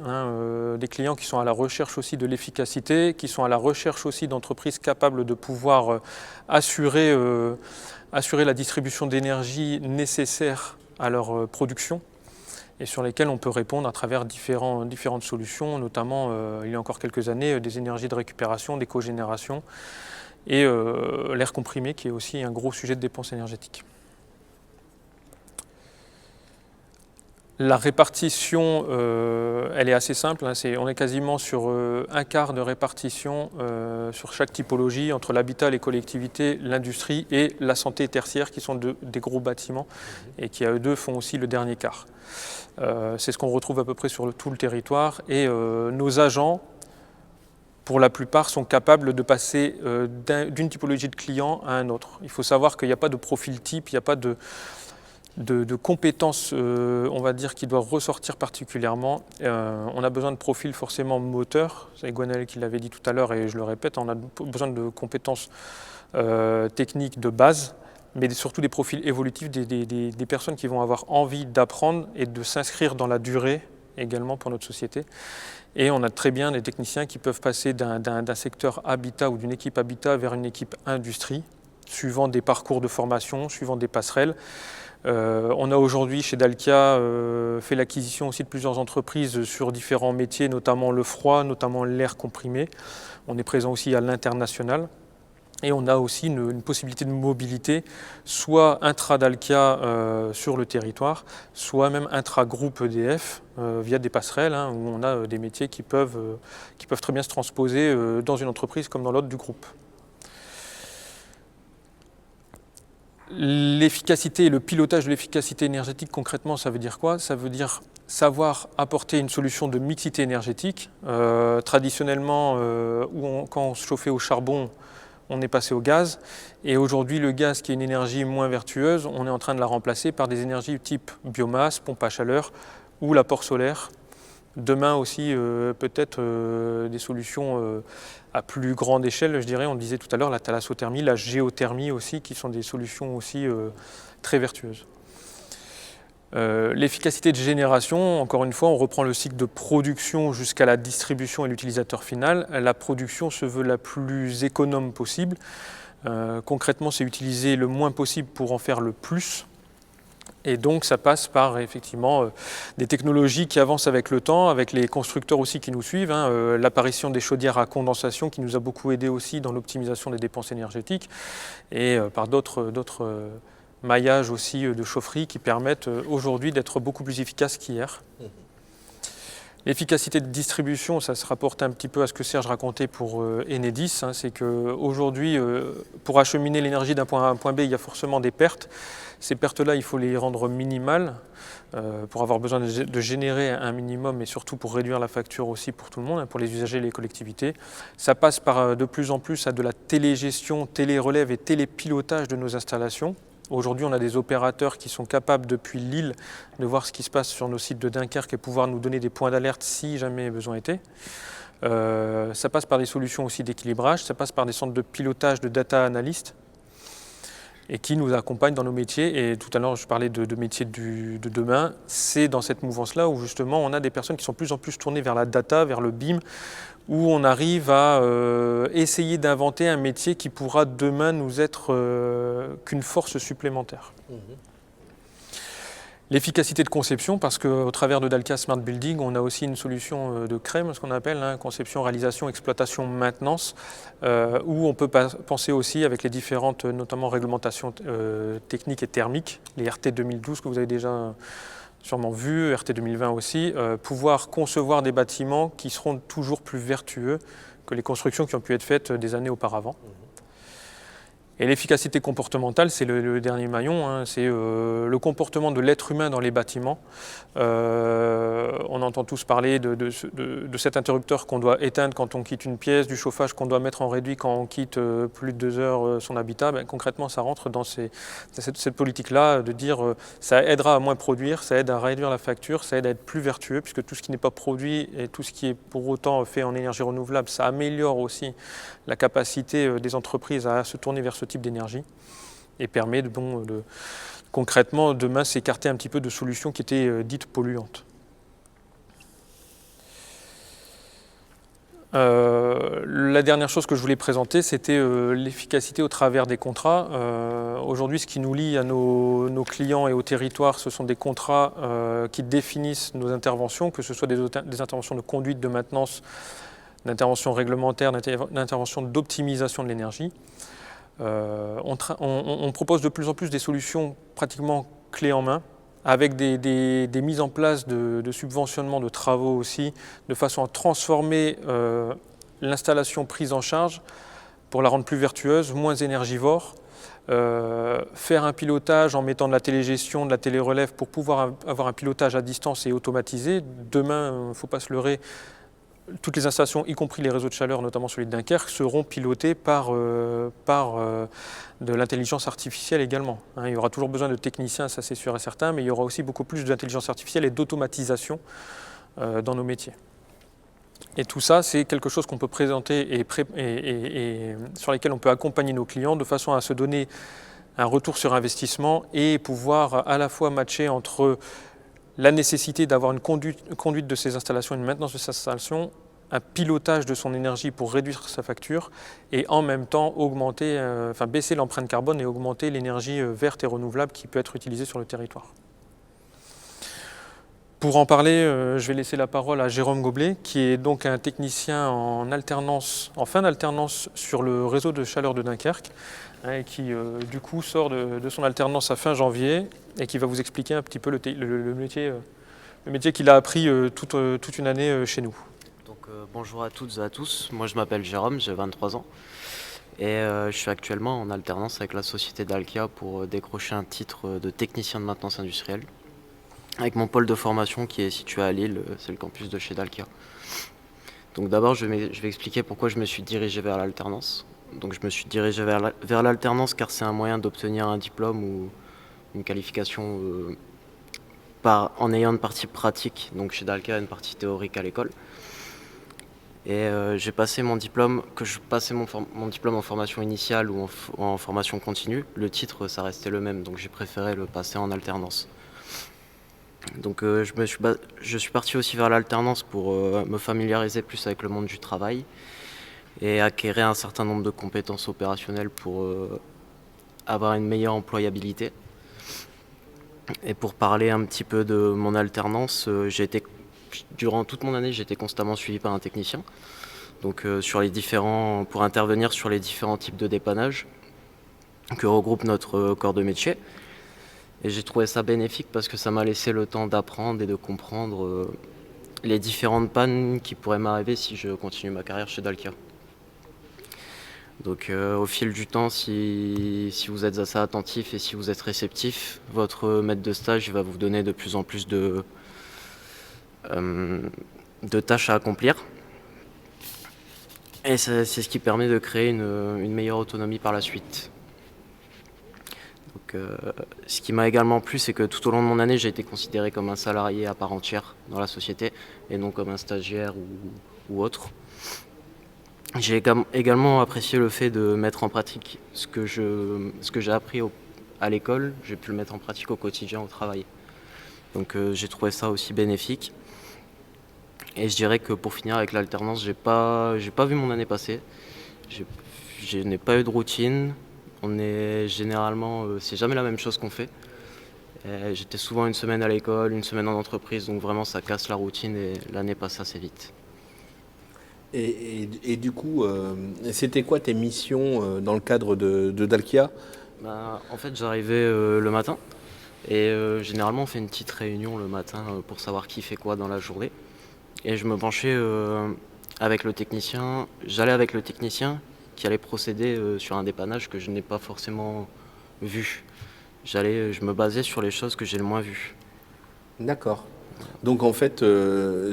des clients qui sont à la recherche aussi de l'efficacité, qui sont à la recherche aussi d'entreprises capables de pouvoir assurer la distribution d'énergie nécessaire à leur production et sur lesquels on peut répondre à travers différentes solutions, notamment il y a encore quelques années des énergies de récupération, des cogénérations et l'air comprimé qui est aussi un gros sujet de dépenses énergétiques. La répartition, elle est assez simple, on est quasiment sur un quart de répartition sur chaque typologie entre l'habitat, les collectivités, l'industrie et la santé tertiaire qui sont des gros bâtiments et qui à eux deux font aussi le dernier quart. C'est ce qu'on retrouve à peu près sur tout le territoire et nos agents, pour la plupart, sont capables de passer d'une typologie de client à un autre. Il faut savoir qu'il n'y a pas de profil type, il n'y a pas de compétences, on va dire, qui doivent ressortir particulièrement. On a besoin de profils forcément moteurs, c'est Gwenaëlle qui l'avait dit tout à l'heure et je le répète, on a besoin de compétences techniques de base, mais surtout des profils évolutifs, des personnes qui vont avoir envie d'apprendre et de s'inscrire dans la durée également pour notre société. Et on a très bien des techniciens qui peuvent passer d'un secteur habitat ou d'une équipe habitat vers une équipe industrie, suivant des parcours de formation, suivant des passerelles. On a aujourd'hui chez Dalkia fait l'acquisition aussi de plusieurs entreprises sur différents métiers, notamment le froid, notamment l'air comprimé. On est présent aussi à l'international. Et on a aussi une possibilité de mobilité, soit intra-Dalkia sur le territoire, soit même intra-groupe EDF via des passerelles où on a des métiers qui peuvent très bien se transposer dans une entreprise comme dans l'autre du groupe. L'efficacité et le pilotage de l'efficacité énergétique, concrètement, ça veut dire quoi? Ça veut dire savoir apporter une solution de mixité énergétique. Traditionnellement, quand on se chauffait au charbon, on est passé au gaz. Et aujourd'hui, le gaz, qui est une énergie moins vertueuse, on est en train de la remplacer par des énergies type biomasse, pompe à chaleur ou l'apport solaire. Demain aussi, peut-être des solutions à plus grande échelle, je dirais. On disait tout à l'heure la thalassothermie, la géothermie aussi, qui sont des solutions aussi très vertueuses. L'efficacité de génération, encore une fois, on reprend le cycle de production jusqu'à la distribution et l'utilisateur final. La production se veut la plus économe possible. Concrètement, c'est utiliser le moins possible pour en faire le plus. Et donc ça passe par effectivement des technologies qui avancent avec le temps, avec les constructeurs aussi qui nous suivent. L'apparition des chaudières à condensation qui nous a beaucoup aidé aussi dans l'optimisation des dépenses énergétiques et par d'autres maillages aussi de chaufferie qui permettent aujourd'hui d'être beaucoup plus efficaces qu'hier. L'efficacité de distribution, ça se rapporte un petit peu à ce que Serge racontait pour Enedis, hein, c'est qu'aujourd'hui, pour acheminer l'énergie d'un point A à un point B, il y a forcément des pertes. Ces pertes-là, il faut les rendre minimales pour avoir besoin de générer un minimum et surtout pour réduire la facture aussi pour tout le monde, hein, pour les usagers et les collectivités. Ça passe par de plus en plus à de la télégestion, télérelève et télépilotage de nos installations. Aujourd'hui, on a des opérateurs qui sont capables, depuis Lille, de voir ce qui se passe sur nos sites de Dunkerque et pouvoir nous donner des points d'alerte si jamais besoin était. Ça passe par des solutions aussi d'équilibrage, ça passe par des centres de pilotage de data analystes et qui nous accompagnent dans nos métiers. Et tout à l'heure, je parlais de métiers de demain. C'est dans cette mouvance-là où justement, on a des personnes qui sont de plus en plus tournées vers la data, vers le BIM, où on arrive à essayer d'inventer un métier qui pourra demain nous être qu'une force supplémentaire. L'efficacité de conception, parce qu'au travers de Dalkia Smart Building, on a aussi une solution de CREM, ce qu'on appelle conception, réalisation, exploitation, maintenance, où on peut penser aussi avec les différentes, notamment réglementations techniques et thermiques, les RT 2012 que vous avez déjà sûrement vu, RT 2020 aussi, pouvoir concevoir des bâtiments qui seront toujours plus vertueux que les constructions qui ont pu être faites des années auparavant. Et l'efficacité comportementale, c'est le dernier maillon, hein, c'est le comportement de l'être humain dans les bâtiments. On entend tous parler de cet interrupteur qu'on doit éteindre quand on quitte une pièce, du chauffage qu'on doit mettre en réduit quand on quitte plus de 2 heures son habitat. Ben, concrètement, ça rentre dans cette politique-là de dire ça aidera à moins produire, ça aide à réduire la facture, ça aide à être plus vertueux, puisque tout ce qui n'est pas produit et tout ce qui est pour autant fait en énergie renouvelable, ça améliore aussi la capacité des entreprises à se tourner vers ce type d'énergie et permet concrètement demain s'écarter un petit peu de solutions qui étaient dites polluantes. La dernière chose que je voulais présenter, c'était l'efficacité au travers des contrats. Aujourd'hui, ce qui nous lie à nos clients et au territoire, ce sont des contrats qui définissent nos interventions, que ce soit des interventions de conduite, de maintenance, d'intervention réglementaire, d'intervention d'optimisation de l'énergie. On propose de plus en plus des solutions pratiquement clés en main, avec des mises en place de subventionnement de travaux aussi, de façon à transformer l'installation prise en charge pour la rendre plus vertueuse, moins énergivore, faire un pilotage en mettant de la télégestion, de la télérelève pour pouvoir avoir un pilotage à distance et automatisé. Demain, il ne faut pas se leurrer, toutes les installations, y compris les réseaux de chaleur, notamment celui de Dunkerque, seront pilotées par de l'intelligence artificielle également. Il y aura toujours besoin de techniciens, ça c'est sûr et certain, mais il y aura aussi beaucoup plus d'intelligence artificielle et d'automatisation dans nos métiers. Et tout ça, c'est quelque chose qu'on peut présenter et sur lesquels on peut accompagner nos clients de façon à se donner un retour sur investissement et pouvoir à la fois matcher entre la nécessité d'avoir une conduite de ses installations, une maintenance de ses installations, un pilotage de son énergie pour réduire sa facture et en même temps baisser l'empreinte carbone et augmenter l'énergie verte et renouvelable qui peut être utilisée sur le territoire. Pour en parler, je vais laisser la parole à Jérôme Goblet, qui est donc un technicien en fin d'alternance sur le réseau de chaleur de Dunkerque, et qui du coup sort de son alternance à fin janvier et qui va vous expliquer un petit peu le métier qu'il a appris toute une année chez nous. Donc, bonjour à toutes et à tous, moi je m'appelle Jérôme, j'ai 23 ans et je suis actuellement en alternance avec la société Dalkia pour décrocher un titre de technicien de maintenance industrielle avec mon pôle de formation qui est situé à Lille, c'est le campus de chez Dalkia. Donc d'abord je vais expliquer pourquoi je me suis dirigé vers l'alternance. Donc je me suis dirigé vers l'alternance car c'est un moyen d'obtenir un diplôme ou une qualification en ayant une partie pratique, donc chez Dalkia une partie théorique à l'école. Et j'ai passé mon diplôme, mon diplôme en formation initiale ou en formation continue. Le titre ça restait le même, donc j'ai préféré le passer en alternance. Donc je suis parti aussi vers l'alternance pour me familiariser plus avec le monde du travail et acquérir un certain nombre de compétences opérationnelles pour avoir une meilleure employabilité. Et pour parler un petit peu de mon alternance, durant toute mon année, j'ai été constamment suivi par un technicien. Donc pour intervenir sur les différents types de dépannage que regroupe notre corps de métier. Et j'ai trouvé ça bénéfique parce que ça m'a laissé le temps d'apprendre et de comprendre les différentes pannes qui pourraient m'arriver si je continue ma carrière chez Dalkia. Donc au fil du temps, si vous êtes assez attentif et si vous êtes réceptif, votre maître de stage va vous donner de plus en plus de tâches à accomplir. Et c'est ce qui permet de créer une meilleure autonomie par la suite. Donc, ce qui m'a également plu, c'est que tout au long de mon année, j'ai été considéré comme un salarié à part entière dans la société et non comme un stagiaire ou autre. J'ai également apprécié le fait de mettre en pratique ce que j'ai appris à l'école, j'ai pu le mettre en pratique au quotidien au travail. Donc j'ai trouvé ça aussi bénéfique. Et je dirais que pour finir avec l'alternance, j'ai pas vu mon année passer. Je n'ai pas eu de routine. On est généralement, c'est jamais la même chose qu'on fait. J'étais souvent une semaine à l'école, une semaine en entreprise, donc vraiment ça casse la routine et l'année passe assez vite. Et du coup, c'était quoi tes missions dans le cadre de Dalkia? En fait, j'arrivais le matin et généralement on fait une petite réunion le matin pour savoir qui fait quoi dans la journée. Et je me penchais avec le technicien, j'allais avec le technicien qui allait procéder sur un dépannage que je n'ai pas forcément vu. Je me basais sur les choses que j'ai le moins vues. D'accord. Donc en fait,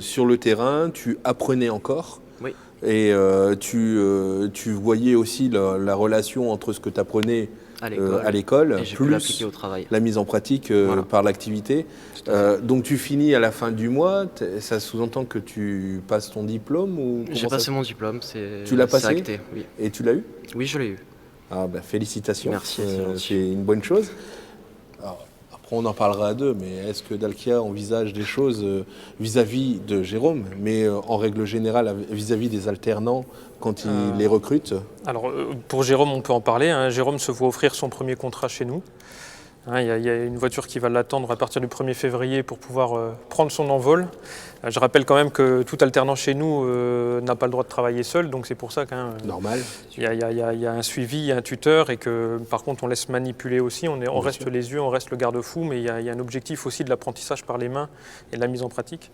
sur le terrain, tu apprenais encore. Oui. Et tu voyais aussi la relation entre ce que tu apprenais à l'école, plus au travail. La mise en pratique Voilà. par l'activité. Donc tu finis à la fin du mois, ça sous-entend que tu passes ton diplôme ou J'ai passé mon diplôme, Tu l'as passé acté, oui. Et tu l'as eu? Oui, je l'ai eu. Ah, félicitations, Merci, c'est une bonne chose. Alors, après on en parlera à deux, mais est-ce que Dalkia envisage des choses vis-à-vis de Jérôme, mais en règle générale vis-à-vis des alternants quand il les recrute? Alors pour Jérôme, on peut en parler, hein. Jérôme se voit offrir son premier contrat chez nous. Il y a une voiture qui va l'attendre à partir du 1er février pour pouvoir prendre son envol. Je rappelle quand même que tout alternant chez nous n'a pas le droit de travailler seul, donc c'est pour ça normal. Il y a un suivi, il y a un tuteur et que par contre on laisse manipuler aussi, on reste les yeux, on reste le garde-fou, mais il y a un objectif aussi de l'apprentissage par les mains et de la mise en pratique.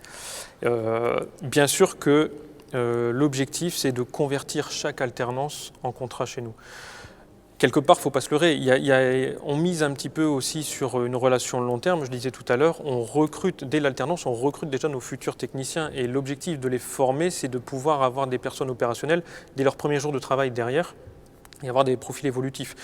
Bien sûr que l'objectif c'est de convertir chaque alternance en contrat chez nous. Quelque part, il ne faut pas se leurrer, on mise un petit peu aussi sur une relation long terme, je disais tout à l'heure, on recrute, dès l'alternance, on recrute déjà nos futurs techniciens et l'objectif de les former, c'est de pouvoir avoir des personnes opérationnelles dès leur premier jour de travail derrière et avoir des profils évolutifs.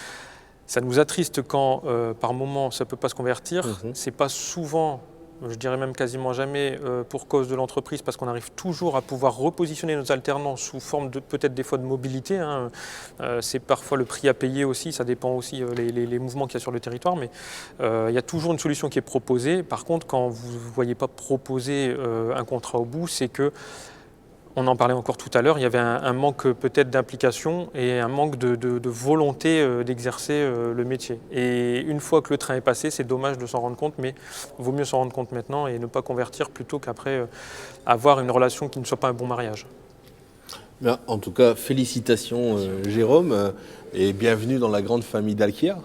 Ça nous attriste quand, par moment, ça ne peut pas se convertir, c'est pas souvent, je dirais même quasiment jamais pour cause de l'entreprise parce qu'on arrive toujours à pouvoir repositionner nos alternants sous forme de peut-être des fois de mobilité. C'est parfois le prix à payer aussi, ça dépend aussi les mouvements qu'il y a sur le territoire, mais il y a toujours une solution qui est proposée. Par contre, quand vous ne voyez pas proposer un contrat au bout, c'est que on en parlait encore tout à l'heure, il y avait un manque peut-être d'implication et un manque de volonté d'exercer le métier. Et une fois que le train est passé, c'est dommage de s'en rendre compte, mais il vaut mieux s'en rendre compte maintenant et ne pas convertir plutôt qu'après avoir une relation qui ne soit pas un bon mariage. Bien, en tout cas, félicitations Jérôme et bienvenue dans la grande famille Dalkia.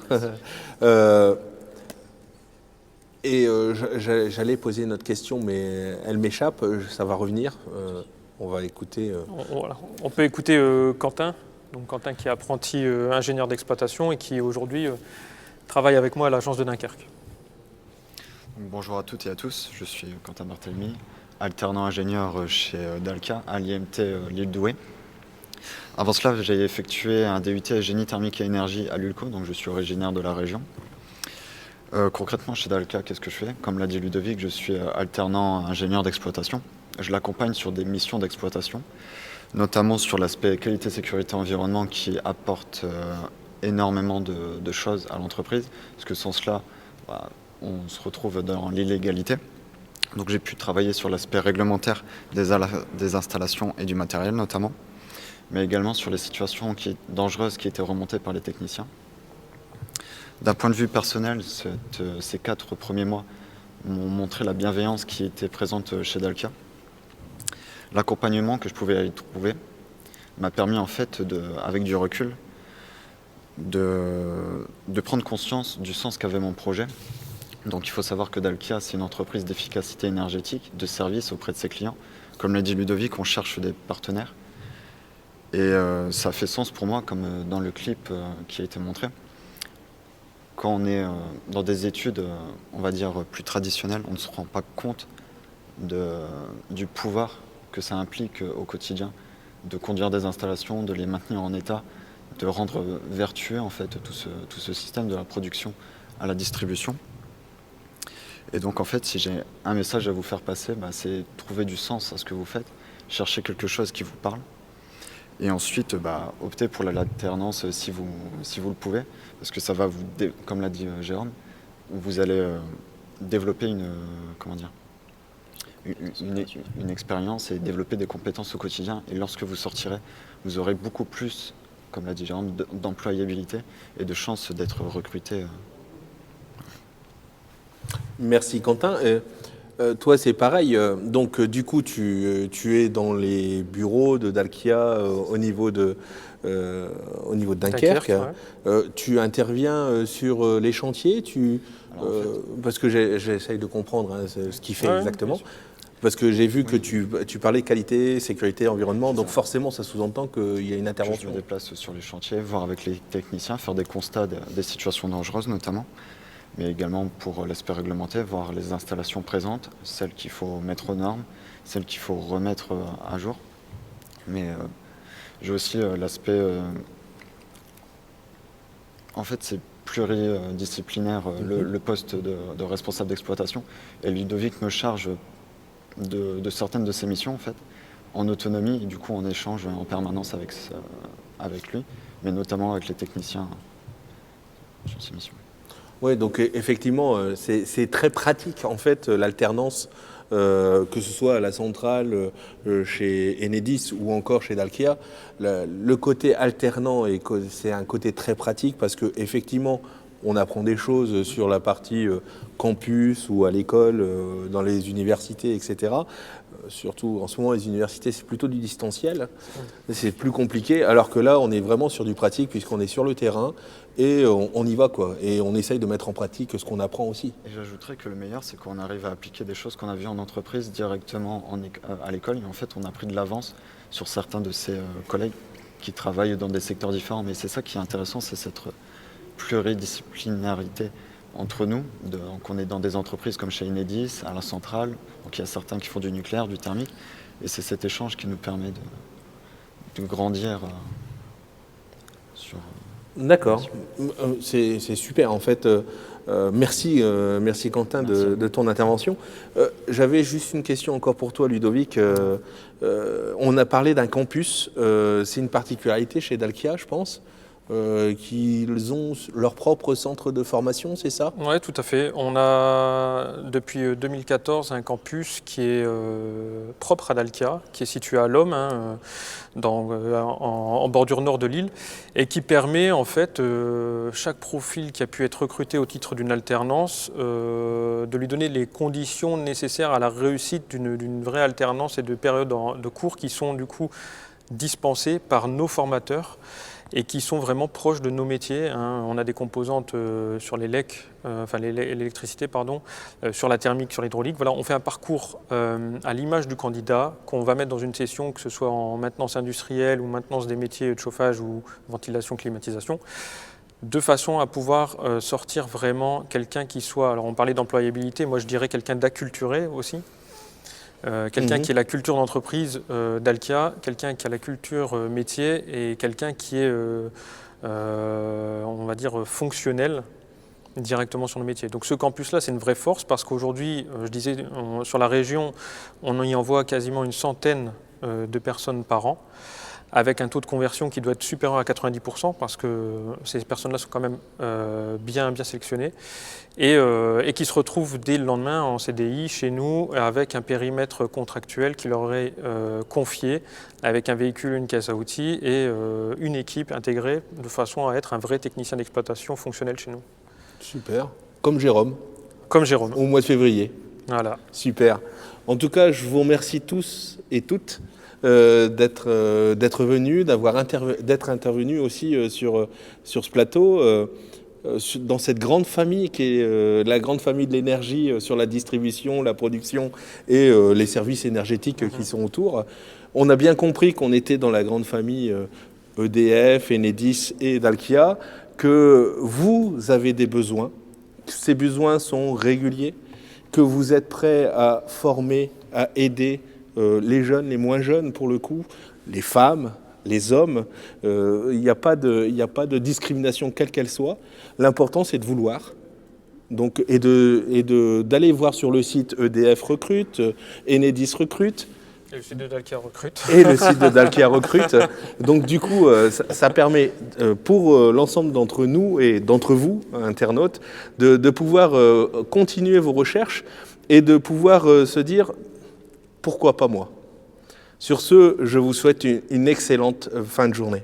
J'allais poser une autre question, mais elle m'échappe, ça va revenir. On va écouter. On peut écouter Quentin, donc Quentin qui est apprenti ingénieur d'exploitation et qui aujourd'hui travaille avec moi à l'agence de Dunkerque. Bonjour à toutes et à tous, je suis Quentin Barthelemy, alternant ingénieur chez Dalkia à l'IMT Lille Douai. Avant cela, j'ai effectué un DUT génie thermique et énergie à l'ULCO, donc je suis originaire de la région. Concrètement, chez Dalkia, qu'est-ce que je fais? Comme l'a dit Ludovic, je suis alternant ingénieur d'exploitation. Je l'accompagne sur des missions d'exploitation, notamment sur l'aspect qualité, sécurité, environnement qui apporte énormément de choses à l'entreprise, parce que sans cela, on se retrouve dans l'illégalité. Donc j'ai pu travailler sur l'aspect réglementaire des installations et du matériel notamment, mais également sur les situations dangereuses qui étaient remontées par les techniciens. D'un point de vue personnel, ces 4 premiers mois m'ont montré la bienveillance qui était présente chez Dalkia. L'accompagnement que je pouvais y trouver m'a permis en fait, avec du recul, de prendre conscience du sens qu'avait mon projet, Donc il faut savoir que Dalkia, c'est une entreprise d'efficacité énergétique, de service auprès de ses clients. Comme l'a dit Ludovic, on cherche des partenaires. Et ça fait sens pour moi, comme dans le clip qui a été montré. Quand on est dans des études, on va dire, plus traditionnelles, on ne se rend pas compte du pouvoir que ça implique au quotidien, de conduire des installations, de les maintenir en état, de rendre vertueux en fait tout ce système de la production à la distribution. Et donc en fait, si j'ai un message à vous faire passer, c'est trouver du sens à ce que vous faites, chercher quelque chose qui vous parle, et ensuite opter pour l'alternance si vous le pouvez, parce que ça va vous, comme l'a dit Jérôme, vous allez développer une expérience et développer des compétences au quotidien, et lorsque vous sortirez, vous aurez beaucoup plus, comme l'a dit Jérôme, d'employabilité et de chances d'être recruté. Merci Quentin. Toi, c'est pareil. Donc, du coup, tu es dans les bureaux de Dalkia au niveau de Dunkerque. Tu interviens sur les chantiers. Parce que j'essaye de comprendre ce qu'il fait exactement. Parce que j'ai vu que tu parlais qualité, sécurité, environnement. Donc, forcément, ça sous-entend qu'il y a une intervention. Je me déplace sur les chantiers, voir avec les techniciens, faire des constats des situations dangereuses notamment, mais également pour l'aspect réglementaire, voir les installations présentes, celles qu'il faut mettre aux normes, celles qu'il faut remettre à jour. Mais j'ai aussi l'aspect... en fait, c'est pluridisciplinaire, le poste de responsable d'exploitation. Et Ludovic me charge de certaines de ses missions, en fait, en autonomie, et du coup, on échange en permanence avec lui, mais notamment avec les techniciens sur ces missions. Oui, donc effectivement, c'est très pratique en fait l'alternance, que ce soit à la centrale, chez Enedis ou encore chez Dalkia. Le côté alternant, c'est un côté très pratique parce que effectivement, on apprend des choses sur la partie campus ou à l'école, dans les universités, etc. Surtout en ce moment, les universités, c'est plutôt du distanciel. C'est plus compliqué, alors que là, on est vraiment sur du pratique puisqu'on est sur le terrain et on y va, quoi. Et on essaye de mettre en pratique ce qu'on apprend aussi. Et j'ajouterais que le meilleur, c'est qu'on arrive à appliquer des choses qu'on a vues en entreprise directement à l'école. Et en fait, on a pris de l'avance sur certains de ses collègues qui travaillent dans des secteurs différents. Mais c'est ça qui est intéressant, c'est cette pluridisciplinarité entre nous. Donc on est dans des entreprises comme chez Enedis, à la centrale, donc il y a certains qui font du nucléaire, du thermique, et c'est cet échange qui nous permet de grandir sur... D'accord, c'est super en fait. Merci Quentin de ton intervention. J'avais juste une question encore pour toi Ludovic. On a parlé d'un campus, c'est une particularité chez Dalkia je pense. Qu'ils ont leur propre centre de formation, c'est ça? Oui, tout à fait. On a depuis 2014 un campus qui est propre à Dalkia, qui est situé à Lomme, en bordure nord de l'île, et qui permet en fait chaque profil qui a pu être recruté au titre d'une alternance de lui donner les conditions nécessaires à la réussite d'une vraie alternance et de périodes de cours qui sont du coup dispensées par nos formateurs et qui sont vraiment proches de nos métiers. On a des composantes sur l'électricité, sur la thermique, sur l'hydraulique. Voilà, on fait un parcours à l'image du candidat qu'on va mettre dans une session, que ce soit en maintenance industrielle ou maintenance des métiers de chauffage ou ventilation, climatisation, de façon à pouvoir sortir vraiment quelqu'un qui soit, alors on parlait d'employabilité, moi je dirais quelqu'un d'acculturé aussi. Quelqu'un qui a la culture d'entreprise Dalkia, quelqu'un qui a la culture métier et quelqu'un qui est, on va dire, fonctionnel directement sur le métier. Donc ce campus-là, c'est une vraie force parce qu'aujourd'hui, je disais, sur la région, on y envoie quasiment une centaine de personnes par an, avec un taux de conversion qui doit être supérieur à 90% parce que ces personnes-là sont quand même bien sélectionnées et qui se retrouvent dès le lendemain en CDI chez nous avec un périmètre contractuel qui leur est confié avec un véhicule, une caisse à outils et une équipe intégrée de façon à être un vrai technicien d'exploitation fonctionnel chez nous. Super. Comme Jérôme. Comme Jérôme. Au mois de février. Voilà. Super. En tout cas, je vous remercie tous et toutes d'être venus, d'être intervenus aussi sur ce plateau. dans cette grande famille qui est la grande famille de l'énergie sur la distribution, la production et les services énergétiques qui sont autour. On a bien compris qu'on était dans la grande famille EDF, Enedis et Dalkia, que vous avez des besoins, que ces besoins sont réguliers, que vous êtes prêts à former, à aider les jeunes, les moins jeunes pour le coup, les femmes, les hommes. Il n'y a pas de discrimination quelle qu'elle soit. L'important, c'est de vouloir. Donc, et d'aller voir sur le site EDF recrute, Enedis recrute. Et le site de Dalkia recrute. Et le site de Dalkia recrute. Donc du coup, ça permet pour l'ensemble d'entre nous et d'entre vous, internautes, de pouvoir continuer vos recherches et de pouvoir se dire « Pourquoi pas moi ?» Sur ce, je vous souhaite une excellente fin de journée.